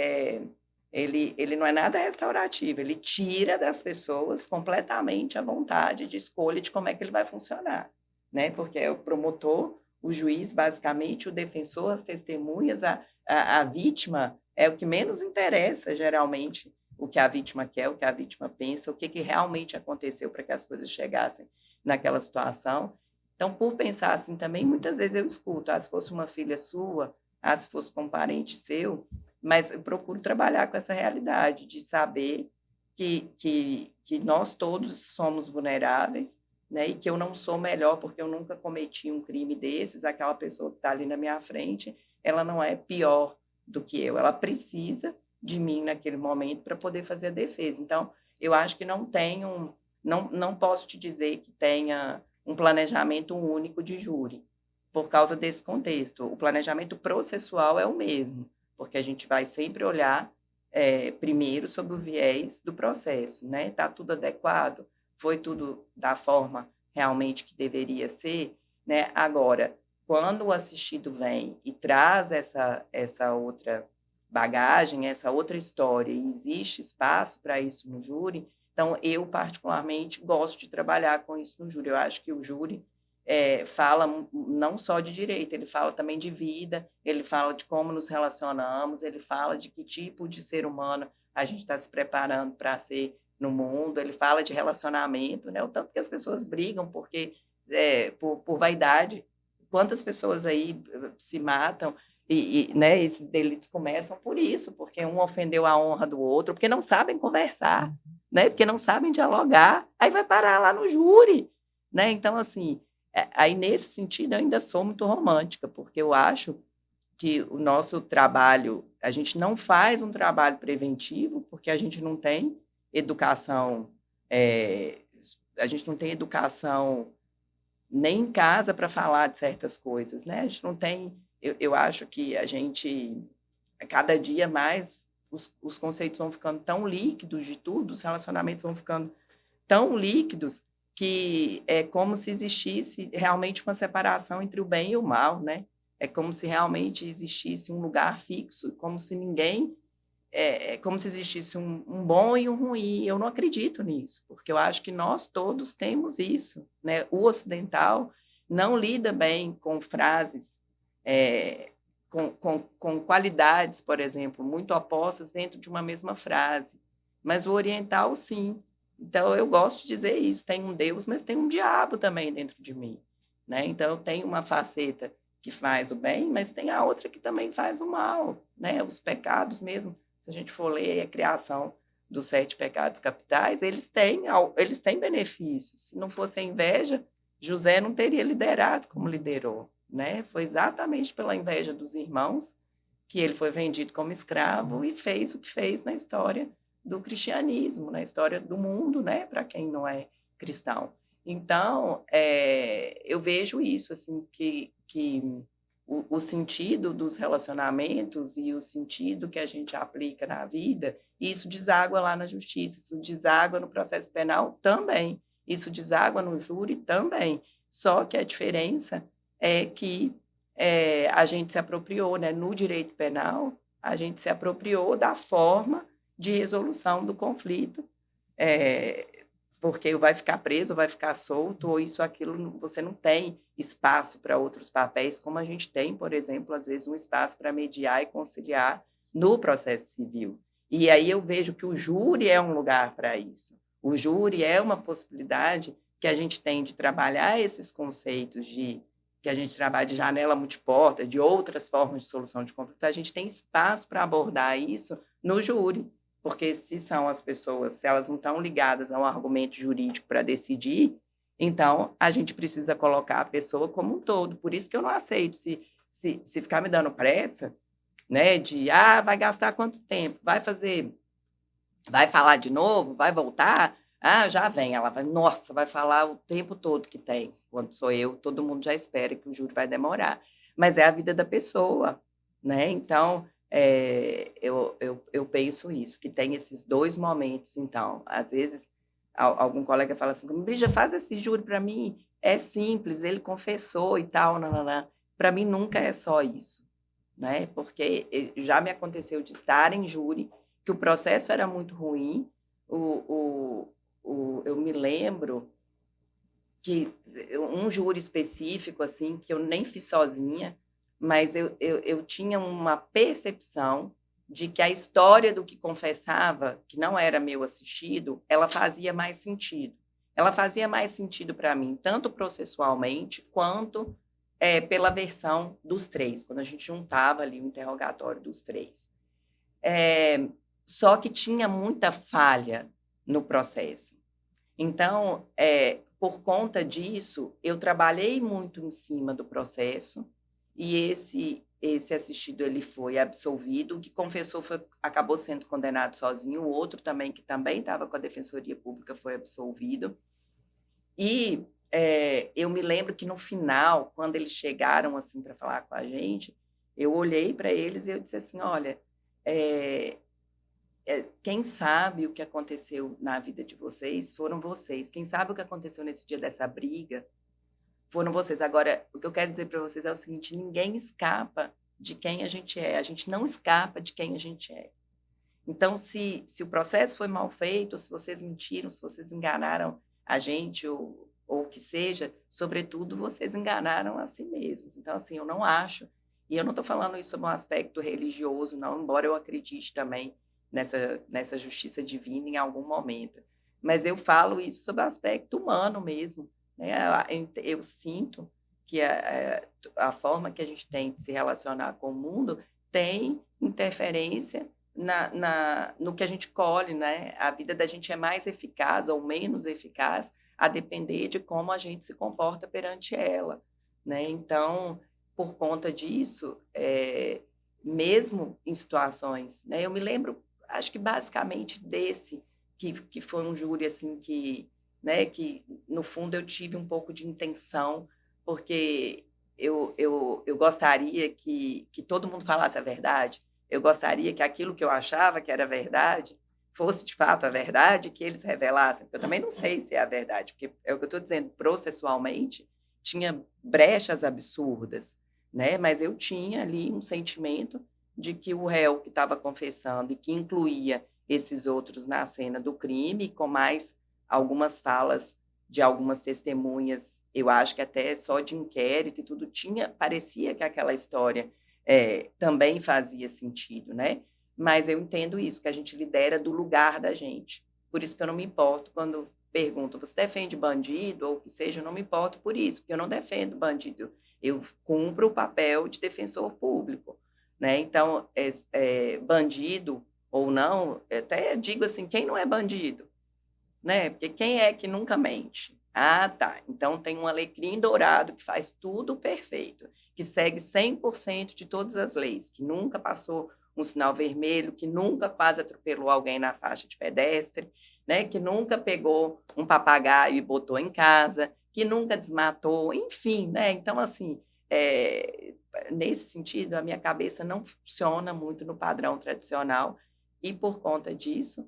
não é nada restaurativo, ele tira das pessoas completamente a vontade de escolha de como é que ele vai funcionar, né? Porque é o promotor, o juiz, basicamente, o defensor, as testemunhas, a vítima, é o que menos interessa, geralmente, o que a vítima quer, o que a vítima pensa, o que realmente aconteceu para que as coisas chegassem naquela situação. Então, por pensar assim também, muitas vezes eu escuto, se fosse uma filha sua, se fosse com um parente seu, mas eu procuro trabalhar com essa realidade de saber que nós todos somos vulneráveis, né, e que eu não sou melhor porque eu nunca cometi um crime desses, aquela pessoa que está ali na minha frente, ela não é pior do que eu, ela precisa de mim naquele momento para poder fazer a defesa. Então, eu acho que não posso te dizer que tenha um planejamento único de júri, por causa desse contexto. O planejamento processual é o mesmo, porque a gente vai sempre olhar primeiro sobre o viés do processo, né? Está tudo adequado? Foi tudo da forma realmente que deveria ser, né? Agora, quando o assistido vem e traz essa outra bagagem, essa outra história, e existe espaço para isso no júri, então eu particularmente gosto de trabalhar com isso no júri. Eu acho que o júri fala não só de direito, ele fala também de vida, ele fala de como nos relacionamos, ele fala de que tipo de ser humano a gente está se preparando para ser no mundo, ele fala de relacionamento, né? O tanto que as pessoas brigam por vaidade, quantas pessoas aí se matam, né, esses delitos começam por isso, porque um ofendeu a honra do outro, porque não sabem conversar, né? Porque não sabem dialogar, aí vai parar lá no júri, né? Então, assim, aí nesse sentido eu ainda sou muito romântica, porque eu acho que o nosso trabalho, a gente não faz um trabalho preventivo, porque a gente não tem educação, a gente não tem educação nem em casa para falar de certas coisas, né? A gente não tem, eu acho que a gente, cada dia mais, os conceitos vão ficando tão líquidos de tudo, os relacionamentos vão ficando tão líquidos que é como se existisse realmente uma separação entre o bem e o mal, né? É como se realmente existisse um lugar fixo, como se como se existisse um bom e um ruim. Eu não acredito nisso, porque eu acho que nós todos temos isso, né? O ocidental não lida bem com frases, com qualidades, por exemplo, muito opostas dentro de uma mesma frase, mas o oriental, sim. Então, eu gosto de dizer isso, tem um Deus, mas tem um diabo também dentro de mim, né? Então, eu tenho uma faceta que faz o bem, mas tem a outra que também faz o mal, né? Os pecados mesmo, se a gente for ler a criação dos 7 pecados capitais, eles têm benefícios. Se não fosse a inveja, José não teria liderado como liderou, né? Foi exatamente pela inveja dos irmãos que ele foi vendido como escravo e fez o que fez na história do cristianismo, na história do mundo, né? Para quem não é cristão. Então, eu vejo isso, assim, que o sentido dos relacionamentos e o sentido que a gente aplica na vida, isso deságua lá na justiça, isso deságua no processo penal também, isso deságua no júri também. Só que a diferença é que a gente se apropriou, né? No direito penal, a gente se apropriou da forma de resolução do conflito, porque vai ficar preso, vai ficar solto, ou isso, aquilo, você não tem espaço para outros papéis, como a gente tem, por exemplo, às vezes um espaço para mediar e conciliar no processo civil. E aí eu vejo que o júri é um lugar para isso. O júri é uma possibilidade que a gente tem de trabalhar esses conceitos que a gente trabalha de janela multiporta, de outras formas de solução de conflito. A gente tem espaço para abordar isso no júri, porque se são as pessoas, se elas não estão ligadas a um argumento jurídico para decidir, então a gente precisa colocar a pessoa como um todo. Por isso que eu não aceito, se ficar me dando pressa, né, de, vai gastar quanto tempo? Vai falar de novo? Vai voltar? Já vem. Ela vai, nossa, vai falar o tempo todo que tem. Quando sou eu, todo mundo já espera que o júri vai demorar. Mas é a vida da pessoa, né? Então, eu penso isso, que tem esses dois momentos. Então, às vezes, algum colega fala assim, Brígida, faz esse júri para mim. É simples, ele confessou e tal. Para mim, nunca é só isso, né? Porque já me aconteceu de estar em júri, que o processo era muito ruim. Eu me lembro que um júri específico, assim, que eu nem fiz sozinha, mas eu tinha uma percepção de que a história do que confessava, que não era meu assistido, ela fazia mais sentido. Ela fazia mais sentido para mim, tanto processualmente, quanto pela versão dos três, quando a gente juntava ali o interrogatório dos três. Só que tinha muita falha no processo. Então, por conta disso, eu trabalhei muito em cima do processo e esse assistido ele foi absolvido. O que confessou acabou sendo condenado sozinho, o outro também, que também estava com a Defensoria Pública, foi absolvido. E eu me lembro que, no final, quando eles chegaram assim para falar com a gente, eu olhei para eles e eu disse assim, olha, quem sabe o que aconteceu na vida de vocês foram vocês. Quem sabe o que aconteceu nesse dia dessa briga foram vocês. Agora, o que eu quero dizer para vocês é o seguinte, ninguém escapa de quem a gente é. A gente não escapa de quem a gente é. Então, se o processo foi mal feito, se vocês mentiram, se vocês enganaram a gente ou o que seja, sobretudo, vocês enganaram a si mesmos. Então, assim, eu não acho, e eu não estou falando isso sobre um aspecto religioso, não, embora eu acredite também nessa justiça divina em algum momento. Mas eu falo isso sobre o aspecto humano mesmo, né? Eu sinto que a forma que a gente tem de se relacionar com o mundo tem interferência no que a gente colhe, né? A vida da gente é mais eficaz ou menos eficaz a depender de como a gente se comporta perante ela, né? Então, por conta disso, mesmo em situações, né? Eu me lembro, acho que basicamente desse, que foi um júri assim que, né, que no fundo eu tive um pouco de intenção, porque eu gostaria que todo mundo falasse a verdade, eu gostaria que aquilo que eu achava que era verdade fosse de fato a verdade, que eles revelassem, porque eu também não sei se é a verdade, porque é o que eu estou dizendo, processualmente tinha brechas absurdas, né? Mas eu tinha ali um sentimento de que o réu que estava confessando e que incluía esses outros na cena do crime, com mais algumas falas de algumas testemunhas, eu acho que até só de inquérito e tudo, parecia que aquela história também fazia sentido, né? Mas eu entendo isso, que a gente lidera do lugar da gente. Por isso que eu não me importo quando perguntam, você defende bandido ou o que seja, eu não me importo por isso, porque eu não defendo bandido. Eu cumpro o papel de defensor público, né? Então, bandido ou não, até digo assim, quem não é bandido? Né? Porque quem é que nunca mente? Tá. Então, tem um alecrim dourado que faz tudo perfeito, que segue 100% de todas as leis, que nunca passou um sinal vermelho, que nunca quase atropelou alguém na faixa de pedestre, né? Que nunca pegou um papagaio e botou em casa, que nunca desmatou, enfim, né? Então, assim, nesse sentido, a minha cabeça não funciona muito no padrão tradicional e, por conta disso,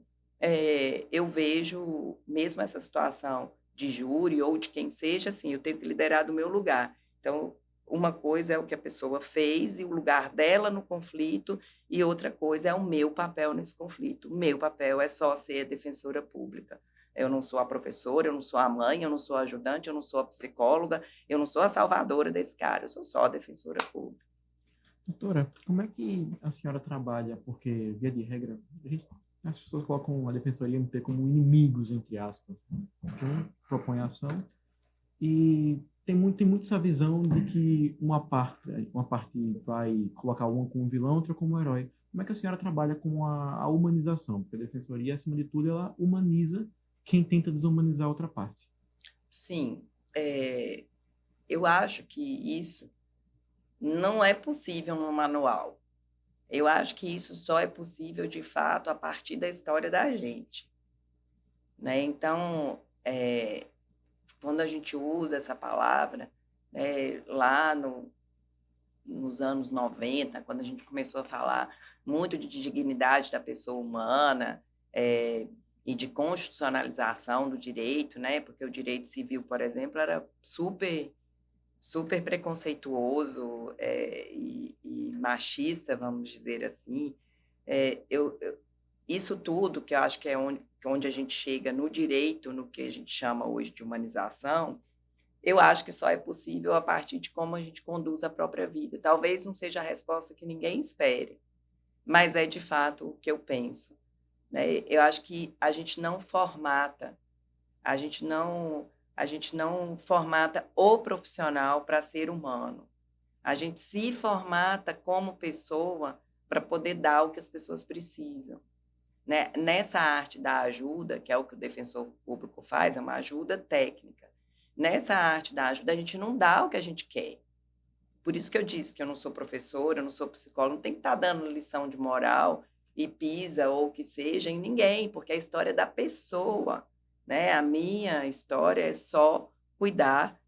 eu vejo mesmo essa situação de júri ou de quem seja, assim, eu tenho que liderar do meu lugar. Então, uma coisa é o que a pessoa fez e o lugar dela no conflito, e outra coisa é o meu papel nesse conflito. O meu papel é só ser defensora pública, Eu não sou a professora, eu não sou a mãe, eu não sou a ajudante, eu não sou a psicóloga, eu não sou a salvadora desse cara, eu sou só a defensora pública. Doutora, como é que a senhora trabalha? Porque, via de regra, as pessoas colocam a Defensoria MP como inimigos, entre aspas. Porque um propõe a ação e tem muito essa visão de que uma parte vai colocar um como vilão, outra como herói. Como é que a senhora trabalha com a humanização? Porque a Defensoria, acima de tudo, ela humaniza quem tenta desumanizar a outra parte. Sim, eu acho que isso não é possível no manual. Eu acho que isso só é possível, de fato, a partir da história da gente. Né? Então, quando a gente usa essa palavra, lá nos anos 90, quando a gente começou a falar muito de dignidade da pessoa humana e de constitucionalização do direito, né? Porque o direito civil, por exemplo, era super preconceituoso e machista, vamos dizer assim. Isso tudo, que eu acho que é onde a gente chega no direito, no que a gente chama hoje de humanização, eu acho que só é possível a partir de como a gente conduz a própria vida. Talvez não seja a resposta que ninguém espere, mas é de fato o que eu penso. Né? Eu acho que a gente não formata, a gente não formata o profissional para ser humano. A gente se formata como pessoa para poder dar o que as pessoas precisam. Né? Nessa arte da ajuda, que é o que o defensor público faz, é uma ajuda técnica. Nessa arte da ajuda, a gente não dá o que a gente quer. Por isso que eu disse que eu não sou professora, eu não sou psicóloga, não tem que estar dando lição de moral e pisa ou o que seja em ninguém, porque a história é da pessoa. Né? A minha história é só cuidar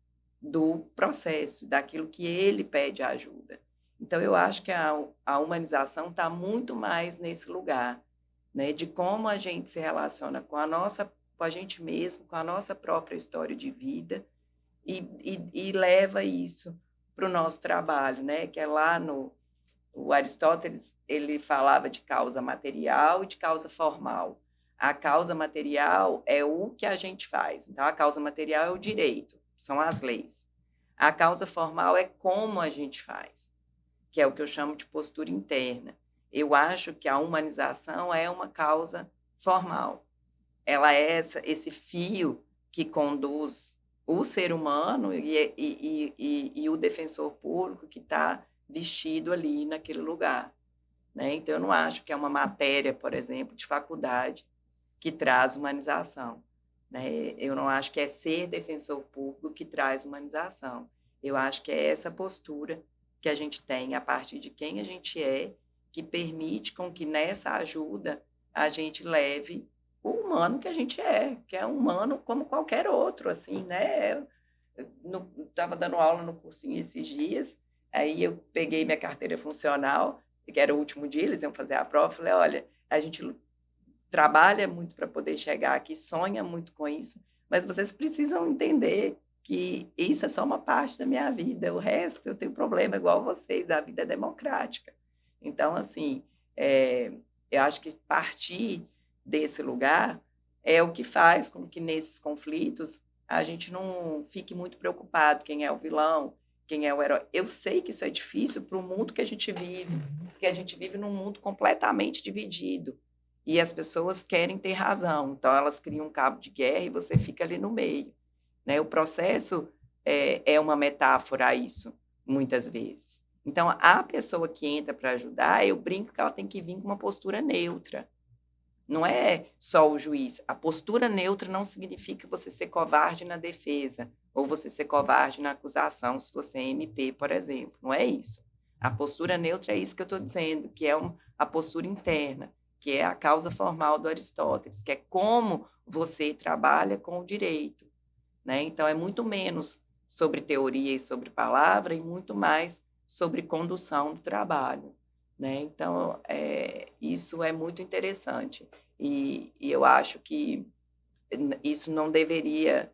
do processo, daquilo que ele pede ajuda. Então, eu acho que a humanização está muito mais nesse lugar, né? De como a gente se relaciona com a gente mesmo, com a nossa própria história de vida e leva isso para o nosso trabalho, né? Que é lá o Aristóteles, ele falava de causa material e de causa formal. A causa material é o que a gente faz. Então, a causa material é o direito, são as leis. A causa formal é como a gente faz, que é o que eu chamo de postura interna. Eu acho que a humanização é uma causa formal. Ela é esse fio que conduz o ser humano e o defensor público que está vestido ali naquele lugar. Né? Então, eu não acho que é uma matéria, por exemplo, de faculdade que traz humanização. Né? Eu não acho que é ser defensor público que traz humanização. Eu acho que é essa postura que a gente tem a partir de quem a gente é, que permite com que nessa ajuda a gente leve o humano que a gente é, que é um humano como qualquer outro, assim, né? Eu estava dando aula no cursinho esses dias, aí eu peguei minha carteira funcional, que era o último dia, eles iam fazer a prova, falei, olha, a gente trabalha muito para poder chegar aqui, sonha muito com isso, mas vocês precisam entender que isso é só uma parte da minha vida, o resto eu tenho problema igual vocês, a vida é democrática. Então, assim, eu acho que partir desse lugar é o que faz com que nesses conflitos a gente não fique muito preocupado quem é o vilão, quem é o herói. Eu sei que isso é difícil para o mundo que a gente vive, porque a gente vive num mundo completamente dividido e as pessoas querem ter razão, então elas criam um cabo de guerra e você fica ali no meio. Né? O processo é uma metáfora a isso, muitas vezes. Então, a pessoa que entra para ajudar, eu brinco que ela tem que vir com uma postura neutra. Não é só o juiz. A postura neutra não significa você ser covarde na defesa ou você ser covarde na acusação, se você é MP, por exemplo. Não é isso. A postura neutra é isso que eu estou dizendo, que é a postura interna, que é a causa formal do Aristóteles, que é como você trabalha com o direito. Né? Então, é muito menos sobre teoria e sobre palavra e muito mais sobre condução do trabalho. Né? Então, isso é muito interessante. E eu acho que isso não deveria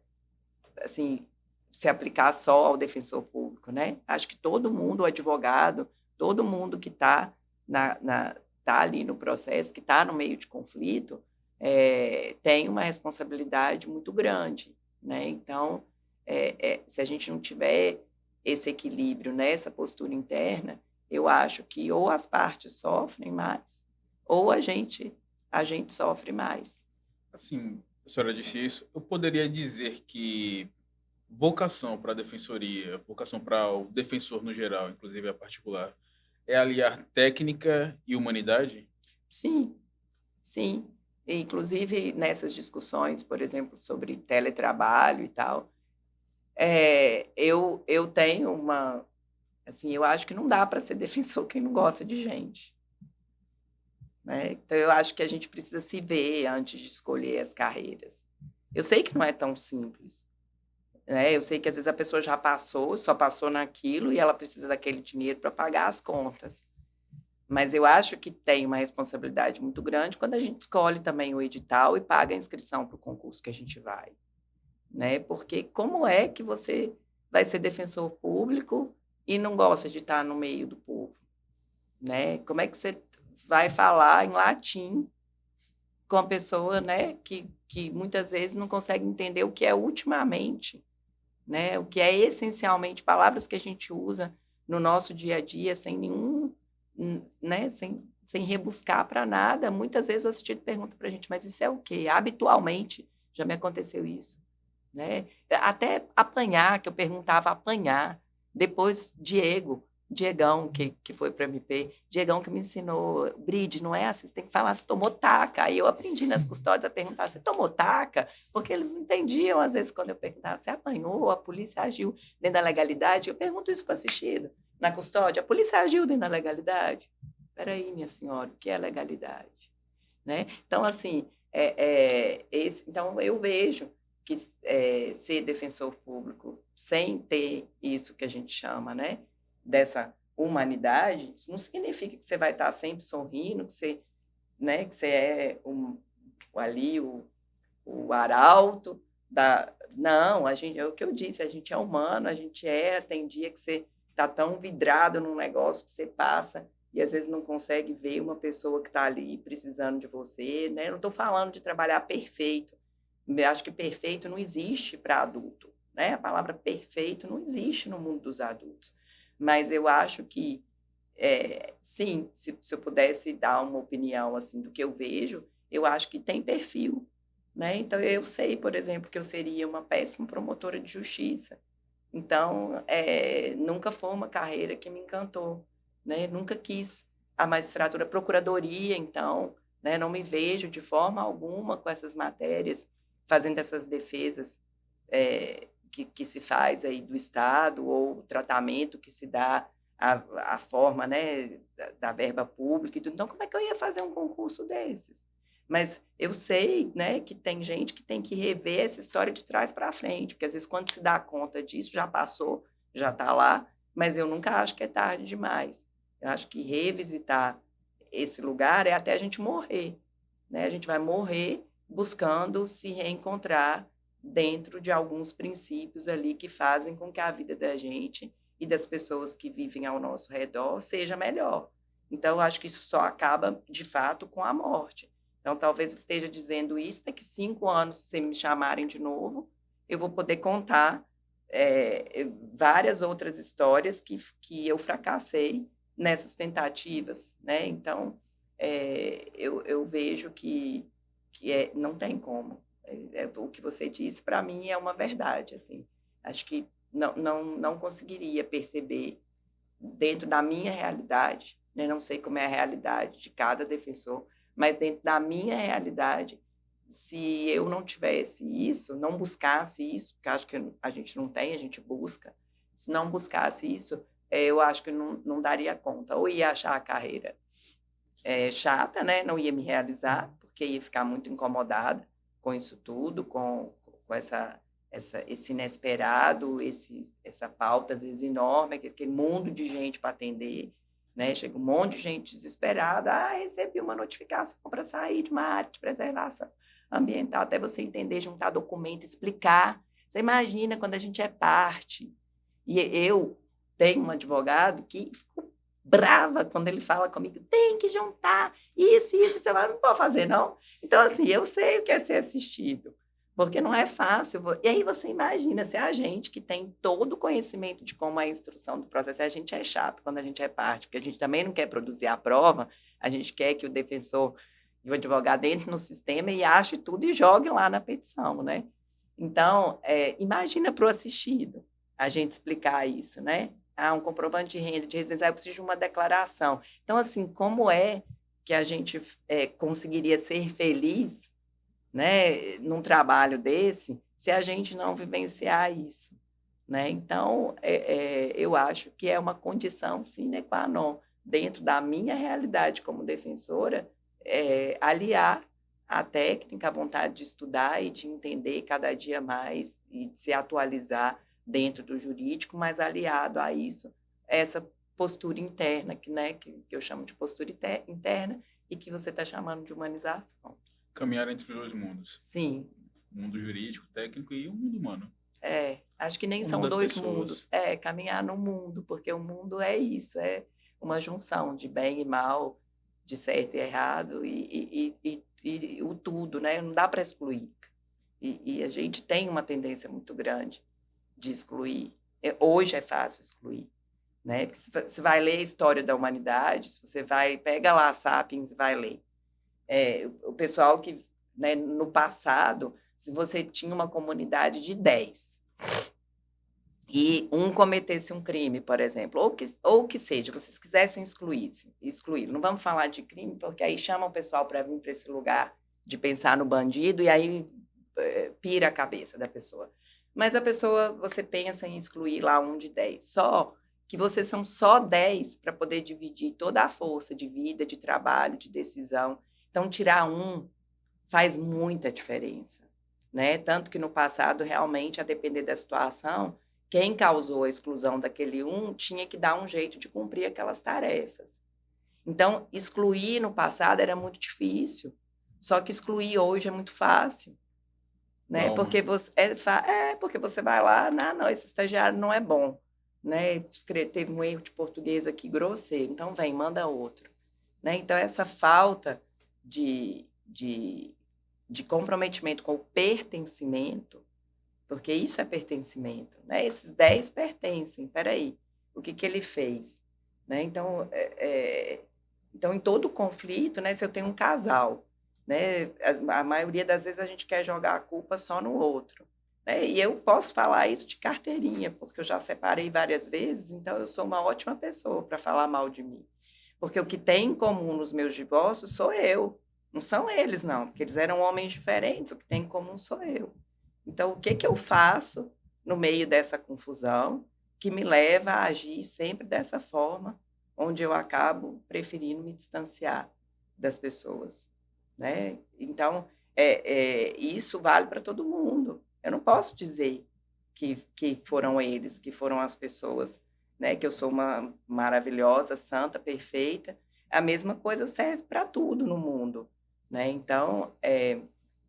assim, se aplicar só ao defensor público. Né? Acho que todo mundo, o advogado, todo mundo que está tá ali no processo, que está no meio de conflito, tem uma responsabilidade muito grande, né? Então, se a gente não tiver esse equilíbrio nessa postura interna, eu acho que ou as partes sofrem mais, ou a gente sofre mais. Assim, a senhora disse isso, eu poderia dizer que vocação para a defensoria, vocação para o defensor no geral, inclusive a particular, é aliar técnica e humanidade? Sim, sim. E, inclusive, nessas discussões, por exemplo, sobre teletrabalho e tal, eu tenho uma... Assim, eu acho que não dá para ser defensor quem não gosta de gente, né? Então, eu acho que a gente precisa se ver antes de escolher as carreiras. Eu sei que não é tão simples, né? Eu sei que, às vezes, a pessoa já passou, só passou naquilo e ela precisa daquele dinheiro para pagar as contas. Mas eu acho que tem uma responsabilidade muito grande quando a gente escolhe também o edital e paga a inscrição para o concurso que a gente vai, né? Porque como é que você vai ser defensor público e não gosta de estar no meio do povo, né? Como é que você vai falar em latim com a pessoa, né, que muitas vezes não consegue entender o que é ultimamente, né? O que é essencialmente, palavras que a gente usa no nosso dia a dia sem nenhum, né, sem rebuscar para nada. Muitas vezes o assistido pergunta para a gente, mas isso é o quê? Habitualmente já me aconteceu isso, né? Até apanhar, que eu perguntava apanhar. Depois, Diegão, que foi para a MP, Diegão que me ensinou, Bride, não é assim, você tem que falar, você tomou taca. Aí eu aprendi nas custódias a perguntar, você tomou taca? Porque eles não entendiam, às vezes, quando eu perguntava, você apanhou, a polícia agiu dentro da legalidade? Eu pergunto isso para o assistido, na custódia, a polícia agiu dentro da legalidade? Espera aí, minha senhora, o que é legalidade? Né? Então, assim, então eu vejo que ser defensor público sem ter isso que a gente chama, né, dessa humanidade, isso não significa que você vai estar sempre sorrindo, que você, né, que você é ali o arauto da... Não, a gente, é o que eu disse, a gente é humano, a gente tem dia que você está tão vidrado num negócio que você passa e às vezes não consegue ver uma pessoa que está ali precisando de você, né? Eu não estou falando de trabalhar perfeito. Eu acho que perfeito não existe para adulto, né? A palavra perfeito não existe no mundo dos adultos. Mas eu acho que, sim, se eu pudesse dar uma opinião assim do que eu vejo, eu acho que tem perfil, né? Então, eu sei, por exemplo, que eu seria uma péssima promotora de justiça. Então, nunca foi uma carreira que me encantou, né? Nunca quis a magistratura, a procuradoria, então, né? Não me vejo de forma alguma com essas matérias, fazendo essas defesas que se faz aí do Estado, ou o tratamento que se dá, a forma, né, da verba pública e tudo. Então, como é que eu ia fazer um concurso desses? Mas eu sei, né, que tem gente que tem que rever essa história de trás para frente, porque às vezes quando se dá conta disso, já passou, já está lá, mas eu nunca acho que é tarde demais. Eu acho que revisitar esse lugar é até a gente morrer, né? A gente vai morrer buscando se reencontrar dentro de alguns princípios ali que fazem com que a vida da gente e das pessoas que vivem ao nosso redor seja melhor. Então, eu acho que isso só acaba, de fato, com a morte. Então, talvez esteja dizendo isso, daqui 5 anos, se me chamarem de novo, eu vou poder contar várias outras histórias que eu fracassei nessas tentativas, né? Então, eu vejo que não tem como. O que você disse, para mim, é uma verdade. Assim. Acho que não conseguiria perceber dentro da minha realidade, né? Não sei como é a realidade de cada defensor, mas dentro da minha realidade, se eu não tivesse isso, não buscasse isso, porque acho que a gente não tem, a gente busca, se não buscasse isso, eu acho que não daria conta. Ou ia achar a carreira chata, né? Não ia me realizar, porque ia ficar muito incomodada com isso tudo, com esse inesperado, essa pauta, às vezes, enorme, aquele mundo de gente para atender, né? Chega um monte de gente desesperada, recebi uma notificação para sair de uma área de preservação ambiental, até você entender, juntar documento, explicar. Você imagina quando a gente é parte. E eu tenho um advogado que ficou brava quando ele fala comigo, tem que juntar isso, você fala, não pode fazer, não. Então, assim, eu sei o que é ser assistido, porque não é fácil. E aí você imagina, se a gente que tem todo o conhecimento de como é a instrução do processo, a gente é chato quando a gente é parte, porque a gente também não quer produzir a prova, a gente quer que o defensor e o advogado entre no sistema e ache tudo e jogue lá na petição, né? Então, imagina para o assistido a gente explicar isso, né? Um comprovante de renda, de residência, eu preciso de uma declaração. Então, assim, como é que a gente conseguiria ser feliz, né, num trabalho desse, se a gente não vivenciar isso, né? Então, eu acho que é uma condição sine qua non, dentro da minha realidade como defensora, aliar a técnica, a vontade de estudar e de entender cada dia mais e de se atualizar dentro do jurídico, mas aliado a isso, essa postura interna, que eu chamo de postura interna e que você está chamando de humanização. Caminhar entre os dois mundos. Sim. O mundo jurídico, técnico e o mundo humano. Acho que nem são dois mundos. Caminhar no mundo, porque o mundo é isso, é uma junção de bem e mal, de certo e errado, e o tudo, né? Não dá para excluir. E a gente tem uma tendência muito grande de excluir. Hoje é fácil excluir, né? Se você vai ler a história da humanidade, se você pega lá Sapiens e vai ler. O pessoal que, né, no passado, se você tinha uma comunidade de 10 e um cometesse um crime, por exemplo, ou que seja, vocês quisessem excluir. Não vamos falar de crime, porque aí chama o pessoal para vir para esse lugar de pensar no bandido e aí pira a cabeça da pessoa. Mas a pessoa, você pensa em excluir lá um de 10, só que vocês são só 10 para poder dividir toda a força de vida, de trabalho, de decisão. Então, tirar um faz muita diferença, né? Tanto que no passado, realmente, a depender da situação, quem causou a exclusão daquele um tinha que dar um jeito de cumprir aquelas tarefas. Então, excluir no passado era muito difícil, só que excluir hoje é muito fácil, né? Porque você vai lá, não, esse estagiário não é bom, né? Teve um erro de português aqui grosseiro, então vem, manda outro, né? Então, essa falta de comprometimento com o pertencimento, porque isso é pertencimento, né? Esses 10 pertencem, peraí, o que ele fez? Né? Então, em todo conflito, né, se eu tenho um casal, né, a maioria das vezes a gente quer jogar a culpa só no outro, né? E eu posso falar isso de carteirinha, porque eu já separei várias vezes, então eu sou uma ótima pessoa para falar mal de mim. Porque o que tem em comum nos meus divórcios sou eu, não são eles, não, porque eles eram homens diferentes, o que tem em comum sou eu. Então, o que eu faço no meio dessa confusão que me leva a agir sempre dessa forma, onde eu acabo preferindo me distanciar das pessoas, né? Então, isso vale para todo mundo. Eu não posso dizer que foram eles, que foram as pessoas, né? Que eu sou uma maravilhosa, santa, perfeita. A mesma coisa serve para tudo no mundo, né? Então,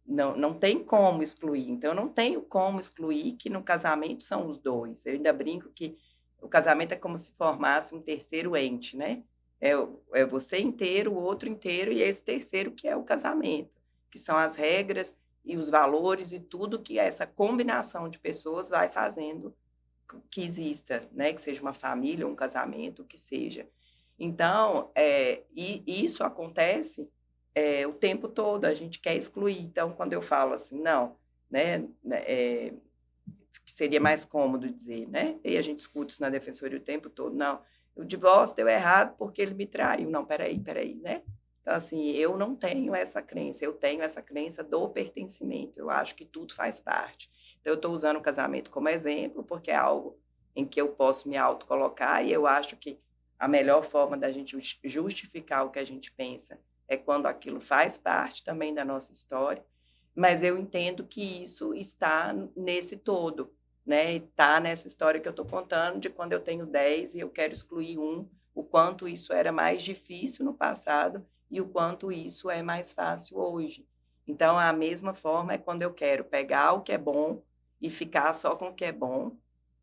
não tem como excluir. Então, eu não tenho como excluir que no casamento são os dois. Eu ainda brinco que o casamento é como se formasse um terceiro ente, né? É você inteiro, o outro inteiro e esse terceiro que é o casamento, que são as regras e os valores e tudo que essa combinação de pessoas vai fazendo que exista, né? Que seja uma família, um casamento, o que seja. Então, isso acontece o tempo todo, a gente quer excluir. Então, quando eu falo assim, não, né, seria mais cômodo dizer, né? E a gente escuta isso na defensoria o tempo todo, não, o divórcio deu errado porque ele me traiu. Não, peraí, né? Então, assim, eu não tenho essa crença, eu tenho essa crença do pertencimento, eu acho que tudo faz parte. Então, eu estou usando o casamento como exemplo, porque é algo em que eu posso me autocolocar e eu acho que a melhor forma da gente justificar o que a gente pensa é quando aquilo faz parte também da nossa história, mas eu entendo que isso está nesse todo, né? Está nessa história que eu estou contando de quando eu tenho 10 e eu quero excluir um, o quanto isso era mais difícil no passado e o quanto isso é mais fácil hoje. Então, a mesma forma é quando eu quero pegar o que é bom e ficar só com o que é bom,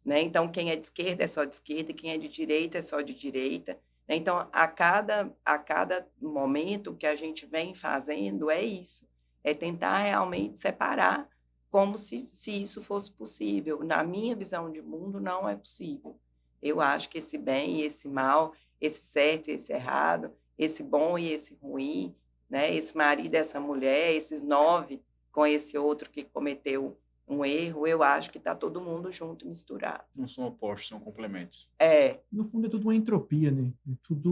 né? Então, quem é de esquerda é só de esquerda, quem é de direita é só de direita. Então, a cada momento, o que a gente vem fazendo é isso, é tentar realmente separar como se isso fosse possível. Na minha visão de mundo, não é possível. Eu acho que esse bem e esse mal, esse certo e esse errado, esse bom e esse ruim, né? Esse marido e essa mulher, esses 9 com esse outro que cometeu um erro, eu acho que está todo mundo junto, misturado. Não são opostos, são complementos. No fundo, é tudo uma entropia, né? É tudo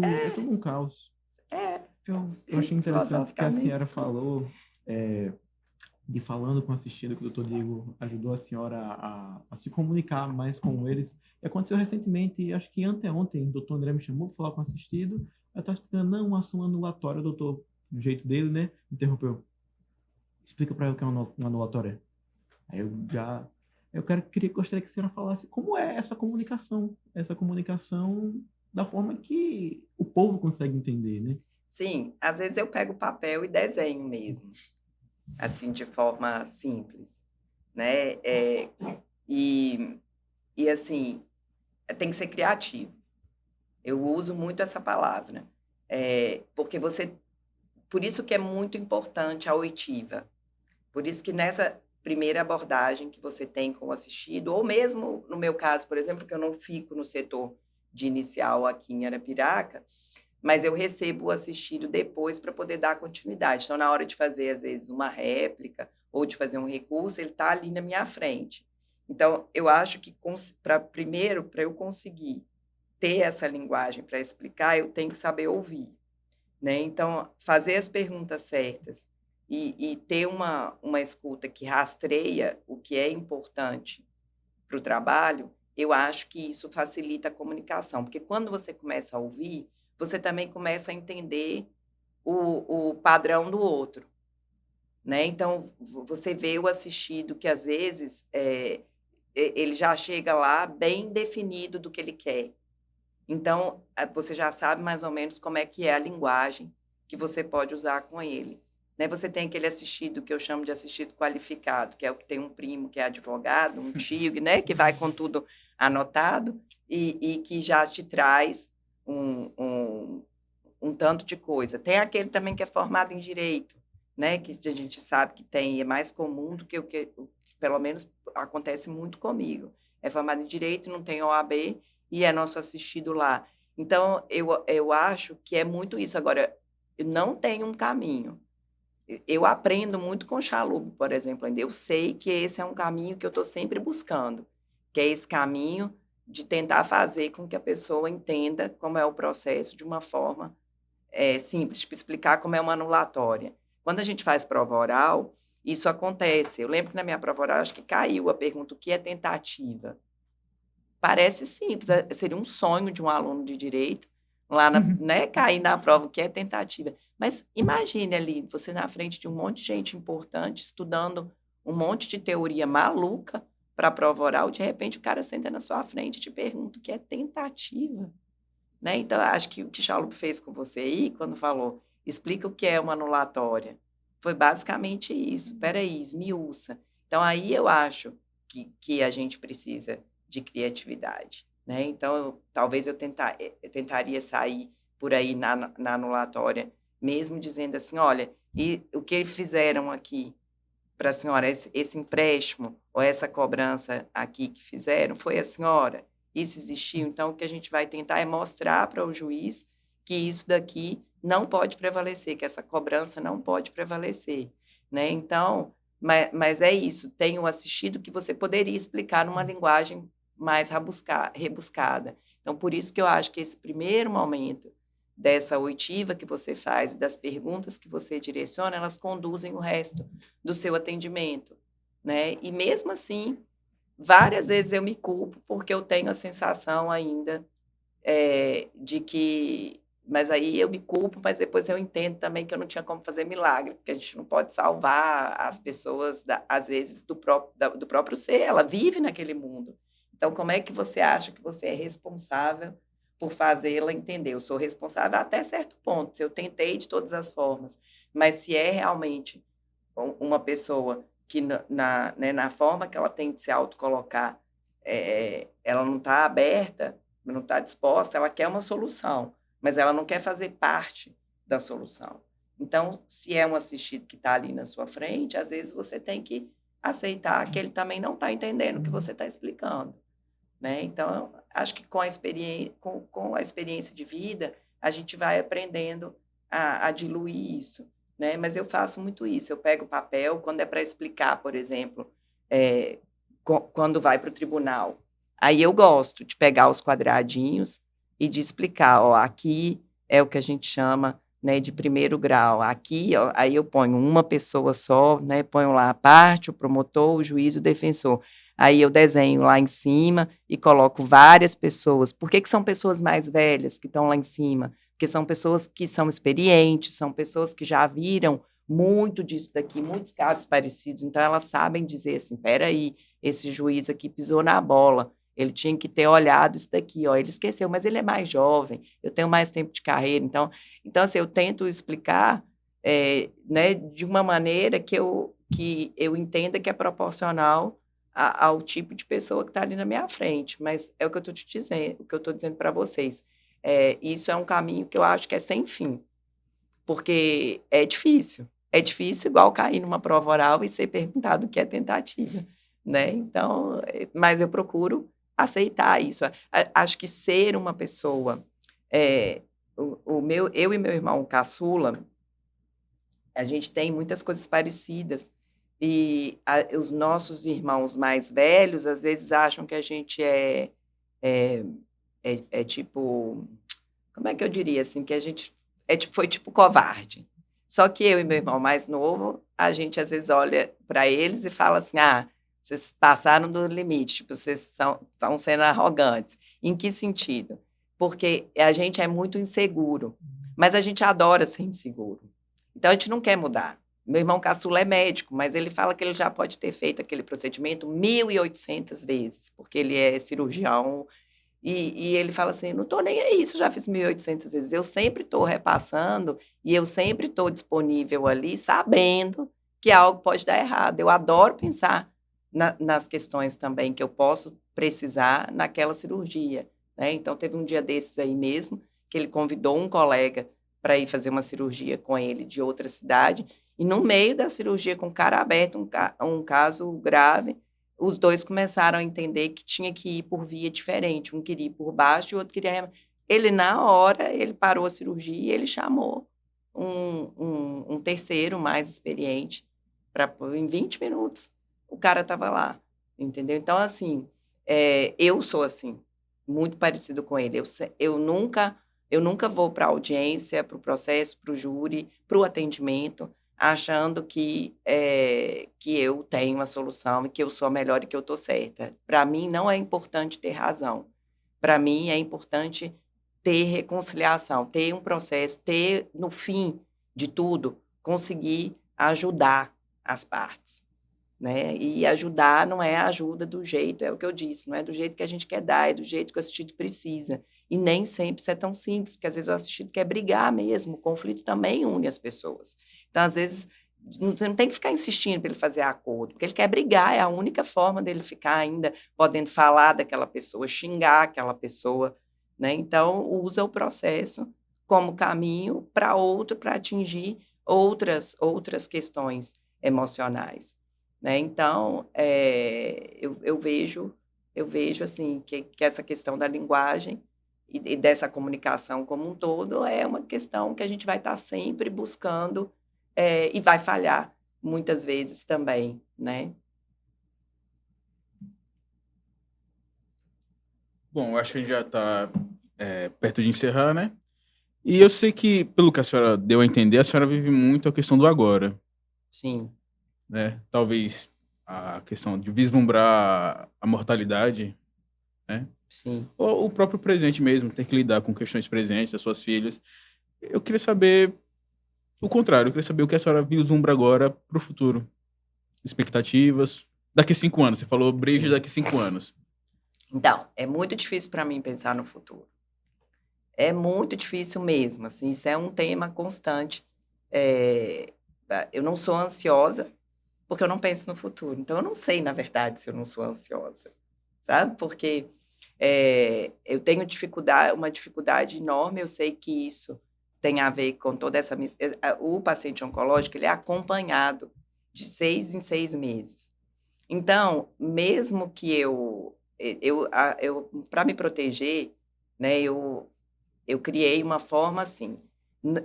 um caos. Eu achei interessante que a senhora falou, de falando com o assistido, que o doutor Diego ajudou a senhora a se comunicar mais com eles. E aconteceu recentemente, acho que anteontem, o doutor André me chamou para falar com o assistido. Eu estava explicando, não, uma ação anulatória, o doutor, do jeito dele, né? Interrompeu. Explica para ele o que é uma anulatória. Aí gostaria que a senhora falasse como é essa comunicação da forma que o povo consegue entender, né? Sim, às vezes eu pego papel e desenho mesmo, assim, de forma simples, né? E assim, tem que ser criativo. Eu uso muito essa palavra, porque por isso que é muito importante a oitiva. Por isso que nessa primeira abordagem que você tem com o assistido, ou mesmo no meu caso, por exemplo, que eu não fico no setor de inicial aqui em Arapiraca, mas eu recebo o assistido depois para poder dar continuidade. Então, na hora de fazer, às vezes, uma réplica ou de fazer um recurso, ele está ali na minha frente. Então, eu acho que, primeiro, para eu conseguir ter essa linguagem para explicar, eu tenho que saber ouvir, né? Então, fazer as perguntas certas e ter uma escuta que rastreia o que é importante para o trabalho, eu acho que isso facilita a comunicação, porque quando você começa a ouvir, você também começa a entender o padrão do outro, né? Então, você vê o assistido que, às vezes, ele já chega lá bem definido do que ele quer. Então, você já sabe mais ou menos como é que é a linguagem que você pode usar com ele. Né? Você tem aquele assistido que eu chamo de assistido qualificado, que é o que tem um primo que é advogado, um tio, né? Que vai com tudo anotado e que já te traz um tanto de coisa. Tem aquele também que é formado em direito, né? Que a gente sabe que tem, é mais comum do que o que pelo menos acontece muito comigo. É formado em direito, não tem OAB e é nosso assistido lá. Então, eu acho que é muito isso. Agora, não tem um caminho. Eu aprendo muito com o Chalub, por exemplo, ainda. Eu sei que esse é um caminho que eu estou sempre buscando, que é esse caminho de tentar fazer com que a pessoa entenda como é o processo de uma forma simples, tipo, explicar como é uma anulatória. Quando a gente faz prova oral, isso acontece. Eu lembro que na minha prova oral, acho que caiu a pergunta, o que é tentativa? Parece simples, seria um sonho de um aluno de direito, lá né, cair na prova, o que é tentativa. Mas imagine ali, você na frente de um monte de gente importante, estudando um monte de teoria maluca para a prova oral, de repente o cara senta na sua frente e te pergunta o que é tentativa. Né? Então, acho que o que Chalub fez com você aí, quando falou, explica o que é uma anulatória, foi basicamente isso. Peraí, esmiuça. Então, aí eu acho que a gente precisa de criatividade. Né? Então, talvez eu tentaria sair por aí na anulatória, mesmo dizendo assim, olha, e o que fizeram aqui para a senhora, esse empréstimo ou essa cobrança aqui que fizeram, foi a senhora? Isso existiu? Então, o que a gente vai tentar é mostrar para o juiz que isso daqui não pode prevalecer, que essa cobrança não pode prevalecer. Né? Então, mas é isso, tem o assistido que você poderia explicar numa linguagem mais rebuscada. Então, por isso que eu acho que esse primeiro momento dessa oitiva que você faz, das perguntas que você direciona, elas conduzem o resto do seu atendimento. Né? E mesmo assim, várias vezes eu me culpo porque eu tenho a sensação ainda de que... Mas aí eu me culpo, mas depois eu entendo também que eu não tinha como fazer milagre, porque a gente não pode salvar as pessoas, às vezes, do próprio ser. Ela vive naquele mundo. Então, como é que você acha que você é responsável por fazê-la entender? Eu sou responsável até certo ponto, se eu tentei de todas as formas. Mas se é realmente uma pessoa que, na forma que ela tem de se autocolocar, ela não está aberta, não está disposta, ela quer uma solução. mas ela não quer fazer parte da solução. Então, se é um assistido que está ali na sua frente, às vezes você tem que aceitar que ele também não está entendendo o que você está explicando, né? Então, acho que com a experiência de vida, a gente vai aprendendo a diluir isso, né? Mas eu faço muito isso. Eu pego o papel, quando é para explicar, por exemplo, quando vai para o tribunal. Aí eu gosto de pegar os quadradinhos e de explicar, ó, aqui é o que a gente chama, né, de primeiro grau. Aqui, ó, aí eu ponho uma pessoa só, né, ponho lá a parte, o promotor, o juiz, o defensor. Aí eu desenho lá em cima e coloco várias pessoas. Por que que são pessoas mais velhas que estão lá em cima? Porque são pessoas que são experientes, são pessoas que já viram muito disso daqui, muitos casos parecidos. Então, elas sabem dizer assim, peraí, esse juiz aqui pisou na bola. Ele tinha que ter olhado isso daqui, ó. Ele esqueceu, mas ele é mais jovem, eu tenho mais tempo de carreira. Então assim, eu tento explicar né, de uma maneira que eu entenda que é proporcional ao tipo de pessoa que está ali na minha frente. Mas é o que eu estou te dizendo, o que eu estou dizendo para vocês. Isso é um caminho que eu acho que é sem fim, porque é difícil. É difícil igual cair numa prova oral e ser perguntado o que é tentativa, né? Então, mas eu procuro aceitar isso. Acho que ser uma pessoa... eu e meu irmão caçula, a gente tem muitas coisas parecidas. E os nossos irmãos mais velhos, às vezes, acham que a gente tipo... Como é que eu diria, assim? Que a gente foi tipo covarde. Só que eu e meu irmão mais novo, a gente às vezes olha para eles e fala assim, vocês passaram do limite, tipo, vocês estão sendo arrogantes. Em que sentido? Porque a gente é muito inseguro, mas a gente adora ser inseguro. Então, a gente não quer mudar. Meu irmão caçula é médico, mas ele fala que ele já pode ter feito aquele procedimento 1.800 vezes, porque ele é cirurgião. E ele fala assim, não estou nem aí, isso eu já fiz 1.800 vezes. Eu sempre estou repassando e eu sempre estou disponível ali, sabendo que algo pode dar errado. Eu adoro pensar nas questões também que eu posso precisar naquela cirurgia, né? Então, teve um dia desses aí mesmo, que ele convidou um colega para ir fazer uma cirurgia com ele de outra cidade, e no meio da cirurgia, com o cara aberto, um caso grave, os dois começaram a entender que tinha que ir por via diferente. Um queria ir por baixo e o outro queria... Ele, na hora, ele parou a cirurgia e ele chamou um terceiro mais experiente em 20 minutos. O cara estava lá, entendeu? Então, assim, eu sou assim, muito parecido com ele. Eu nunca vou para a audiência, para o processo, para o júri, para o atendimento, achando que eu tenho uma solução e que eu sou a melhor e que eu estou certa. Para mim, não é importante ter razão. Para mim, é importante ter reconciliação, ter um processo, ter, no fim de tudo, conseguir ajudar as partes, né? E ajudar não é a ajuda do jeito, é o que eu disse, não é do jeito que a gente quer dar, é do jeito que o assistido precisa. E nem sempre isso é tão simples, porque às vezes o assistido quer brigar mesmo, o conflito também une as pessoas. Então, às vezes, você não tem que ficar insistindo para ele fazer acordo, porque ele quer brigar, é a única forma dele ficar ainda podendo falar daquela pessoa, xingar aquela pessoa, né? Então, usa o processo como caminho para atingir outras questões emocionais, né? Então, eu vejo assim, que essa questão da linguagem e dessa comunicação como um todo é uma questão que a gente vai estar sempre buscando e vai falhar muitas vezes também, né? Bom, eu acho que a gente já está perto de encerrar, né? E eu sei que, pelo que a senhora deu a entender, a senhora vive muito a questão do agora, Sim. né? Talvez a questão de vislumbrar a mortalidade, né? Sim. Ou o próprio presente mesmo, ter que lidar com questões presentes das suas filhas. Eu queria saber o contrário, eu queria saber o que a senhora vislumbra agora para o futuro. Expectativas. Daqui 5 anos, você falou breja daqui 5 anos. Então, é muito difícil para mim pensar no futuro. É muito difícil mesmo, assim, isso é um tema constante. Eu não sou ansiosa, porque eu não penso no futuro. Então, eu não sei, na verdade, se eu não sou ansiosa, sabe? Porque Eu tenho uma dificuldade enorme, eu sei que isso tem a ver com toda essa... O paciente oncológico, ele é acompanhado de 6 em 6 meses. Então, mesmo que para me proteger, né, eu criei uma forma assim,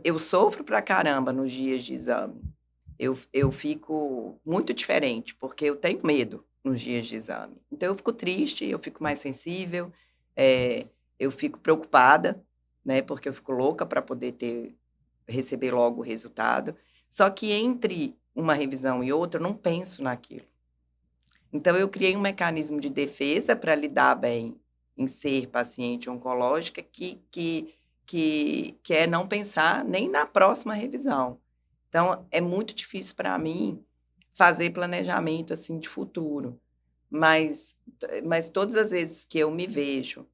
eu sofro pra caramba nos dias de exame, eu fico muito diferente, porque eu tenho medo nos dias de exame. Então, eu fico triste, eu fico mais sensível, eu fico preocupada, né, porque eu fico louca para poder receber logo o resultado. Só que entre uma revisão e outra, eu não penso naquilo. Então, eu criei um mecanismo de defesa para lidar bem em ser paciente oncológica, que é não pensar nem na próxima revisão. Então, é muito difícil para mim fazer planejamento assim de futuro. Mas todas as vezes que eu me vejo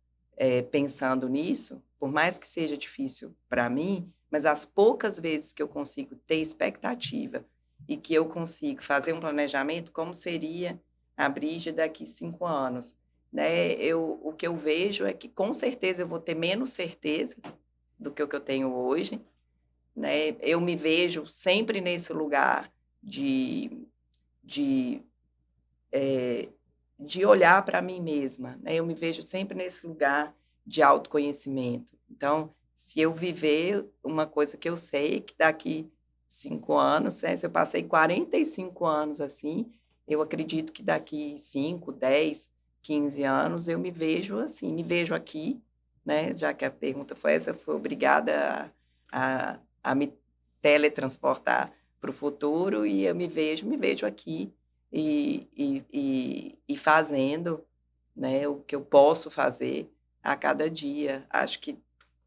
pensando nisso, por mais que seja difícil para mim, mas as poucas vezes que eu consigo ter expectativa e que eu consigo fazer um planejamento, como seria a Brígida daqui 5 anos, né? O que eu vejo é que, com certeza, eu vou ter menos certeza do que o que eu tenho hoje, né? Eu me vejo sempre nesse lugar de olhar para mim mesma, né? Eu me vejo sempre nesse lugar de autoconhecimento. Então, se eu viver uma coisa que eu sei, que daqui 5 anos, né? Se eu passei 45 anos assim, eu acredito que daqui 5, 10, 15 anos eu me vejo assim, me vejo aqui, né? Já que a pergunta foi essa, eu fui obrigada a me teletransportar para o futuro e eu me vejo aqui e fazendo, né, o que eu posso fazer a cada dia. Acho que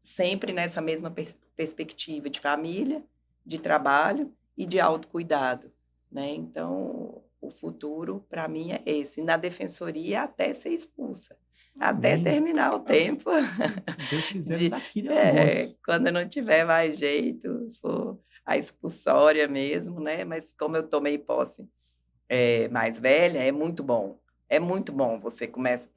sempre nessa mesma perspectiva de família, de trabalho e de autocuidado, né? Então, o futuro, para mim, é esse. Na defensoria, até ser expulsa, até Amém. terminar o tempo. Deus quiser, daqui de Alagoas. Quando não tiver mais jeito, for a expulsória mesmo, né? Mas como eu tomei posse mais velha, é muito bom. É muito bom você começa...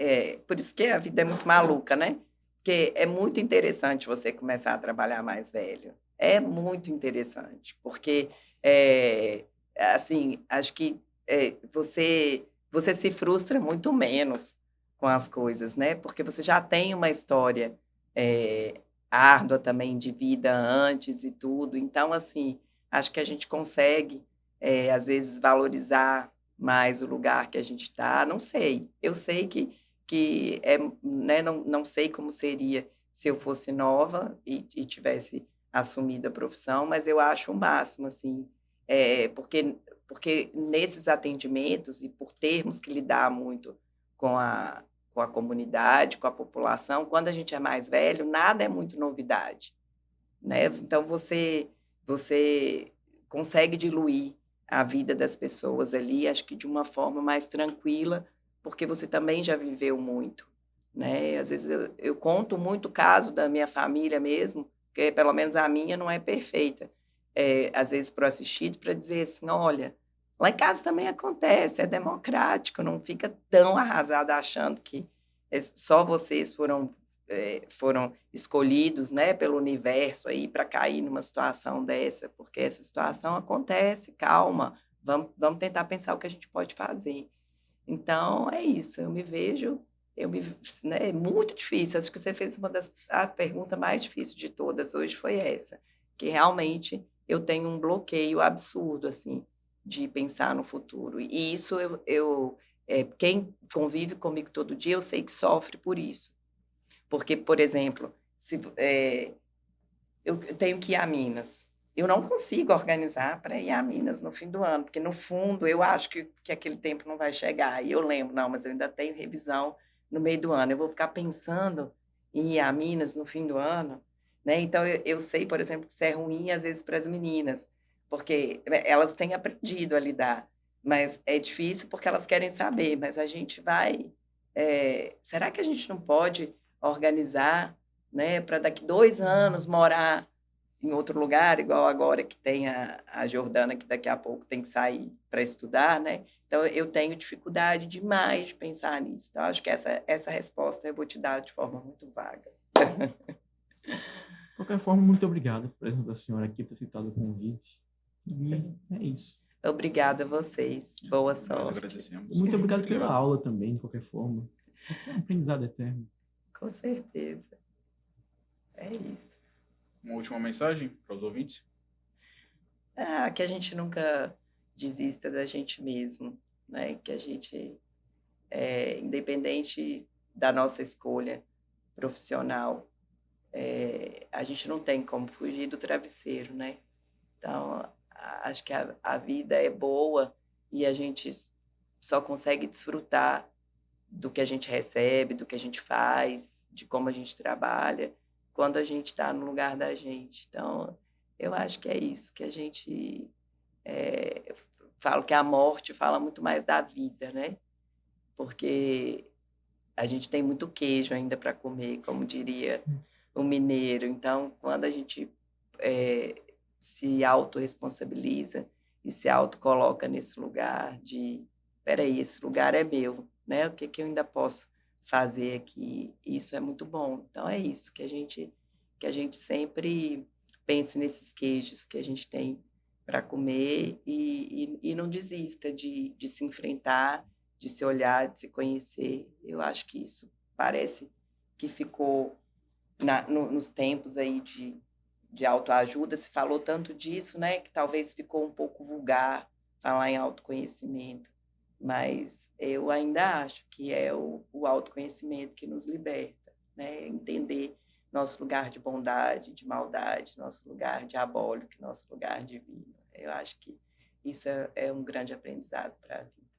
por isso que a vida é muito maluca, né? Porque é muito interessante você começar a trabalhar mais velho. É muito interessante, porque, assim, acho que você se frustra muito menos com as coisas, né? Porque você já tem uma história árdua também de vida antes e tudo. Então, assim, acho que a gente consegue, às vezes, valorizar mais o lugar que a gente está. Não sei. Eu sei né, não sei como seria se eu fosse nova e tivesse assumido a profissão, mas eu acho o máximo, assim, porque nesses atendimentos e por termos que lidar muito com a comunidade, com a população, quando a gente é mais velho, nada é muito novidade, né? Então, você consegue diluir a vida das pessoas ali, acho que de uma forma mais tranquila, porque você também já viveu muito, né? Às vezes eu conto muito o caso da minha família mesmo, porque pelo menos a minha não é perfeita. Às vezes para o assistido, para dizer assim, olha, lá em casa também acontece, é democrático, não fica tão arrasada achando que só vocês foram escolhidos, né, pelo universo aí para cair numa situação dessa, porque essa situação acontece, calma, vamos tentar pensar o que a gente pode fazer. Então, é isso, né, é muito difícil, acho que você fez a pergunta mais difícil de todas hoje foi essa, que realmente eu tenho um bloqueio absurdo, assim, de pensar no futuro, e isso quem convive comigo todo dia, eu sei que sofre por isso. Porque, por exemplo, eu tenho que ir a Minas. Eu não consigo organizar para ir a Minas no fim do ano, porque, no fundo, eu acho que aquele tempo não vai chegar. E eu lembro, não, mas eu ainda tenho revisão no meio do ano. Eu vou ficar pensando em ir a Minas no fim do ano, né? Então, eu sei, por exemplo, que isso é ruim, às vezes, para as meninas, porque elas têm aprendido a lidar. Mas é difícil porque elas querem saber. Mas a gente vai... será que a gente não pode organizar, né, para daqui 2 anos morar em outro lugar, igual agora que tem a Jordana, que daqui a pouco tem que sair para estudar, né? Então, eu tenho dificuldade demais de pensar nisso. Então, acho que essa resposta eu vou te dar de forma muito vaga. De qualquer forma, muito obrigado por presença da senhora aqui, por ter aceitado o convite. E é isso. Obrigada a vocês. Boa Nós sorte. agradecemos. Muito obrigado pela aula também, de qualquer forma. Isso aqui é um aprendizado eterno. Com certeza. É isso. Uma última mensagem para os ouvintes? Que a gente nunca desista da gente mesmo, né? Que a gente, independente da nossa escolha profissional, a gente não tem como fugir do travesseiro, né? Então, acho que a vida é boa e a gente só consegue desfrutar do que a gente recebe, do que a gente faz, de como a gente trabalha, quando a gente está no lugar da gente. Então, eu acho que é isso, que a gente... falo que a morte fala muito mais da vida, né? Porque a gente tem muito queijo ainda para comer, como diria o mineiro. Então, quando a gente se autorresponsabiliza e se autocoloca nesse lugar de, peraí, esse lugar é meu, né? O que eu ainda posso fazer aqui? Isso é muito bom. Então, é isso, que a gente sempre pense nesses queijos que a gente tem para comer e não desista de se enfrentar, de se olhar, de se conhecer. Eu acho que isso parece que ficou nos tempos aí de autoajuda, se falou tanto disso, né, que talvez ficou um pouco vulgar falar em autoconhecimento, mas eu ainda acho que é o autoconhecimento que nos liberta, né, entender nosso lugar de bondade, de maldade, nosso lugar diabólico, nosso lugar divino. Eu acho que isso é um grande aprendizado para a vida.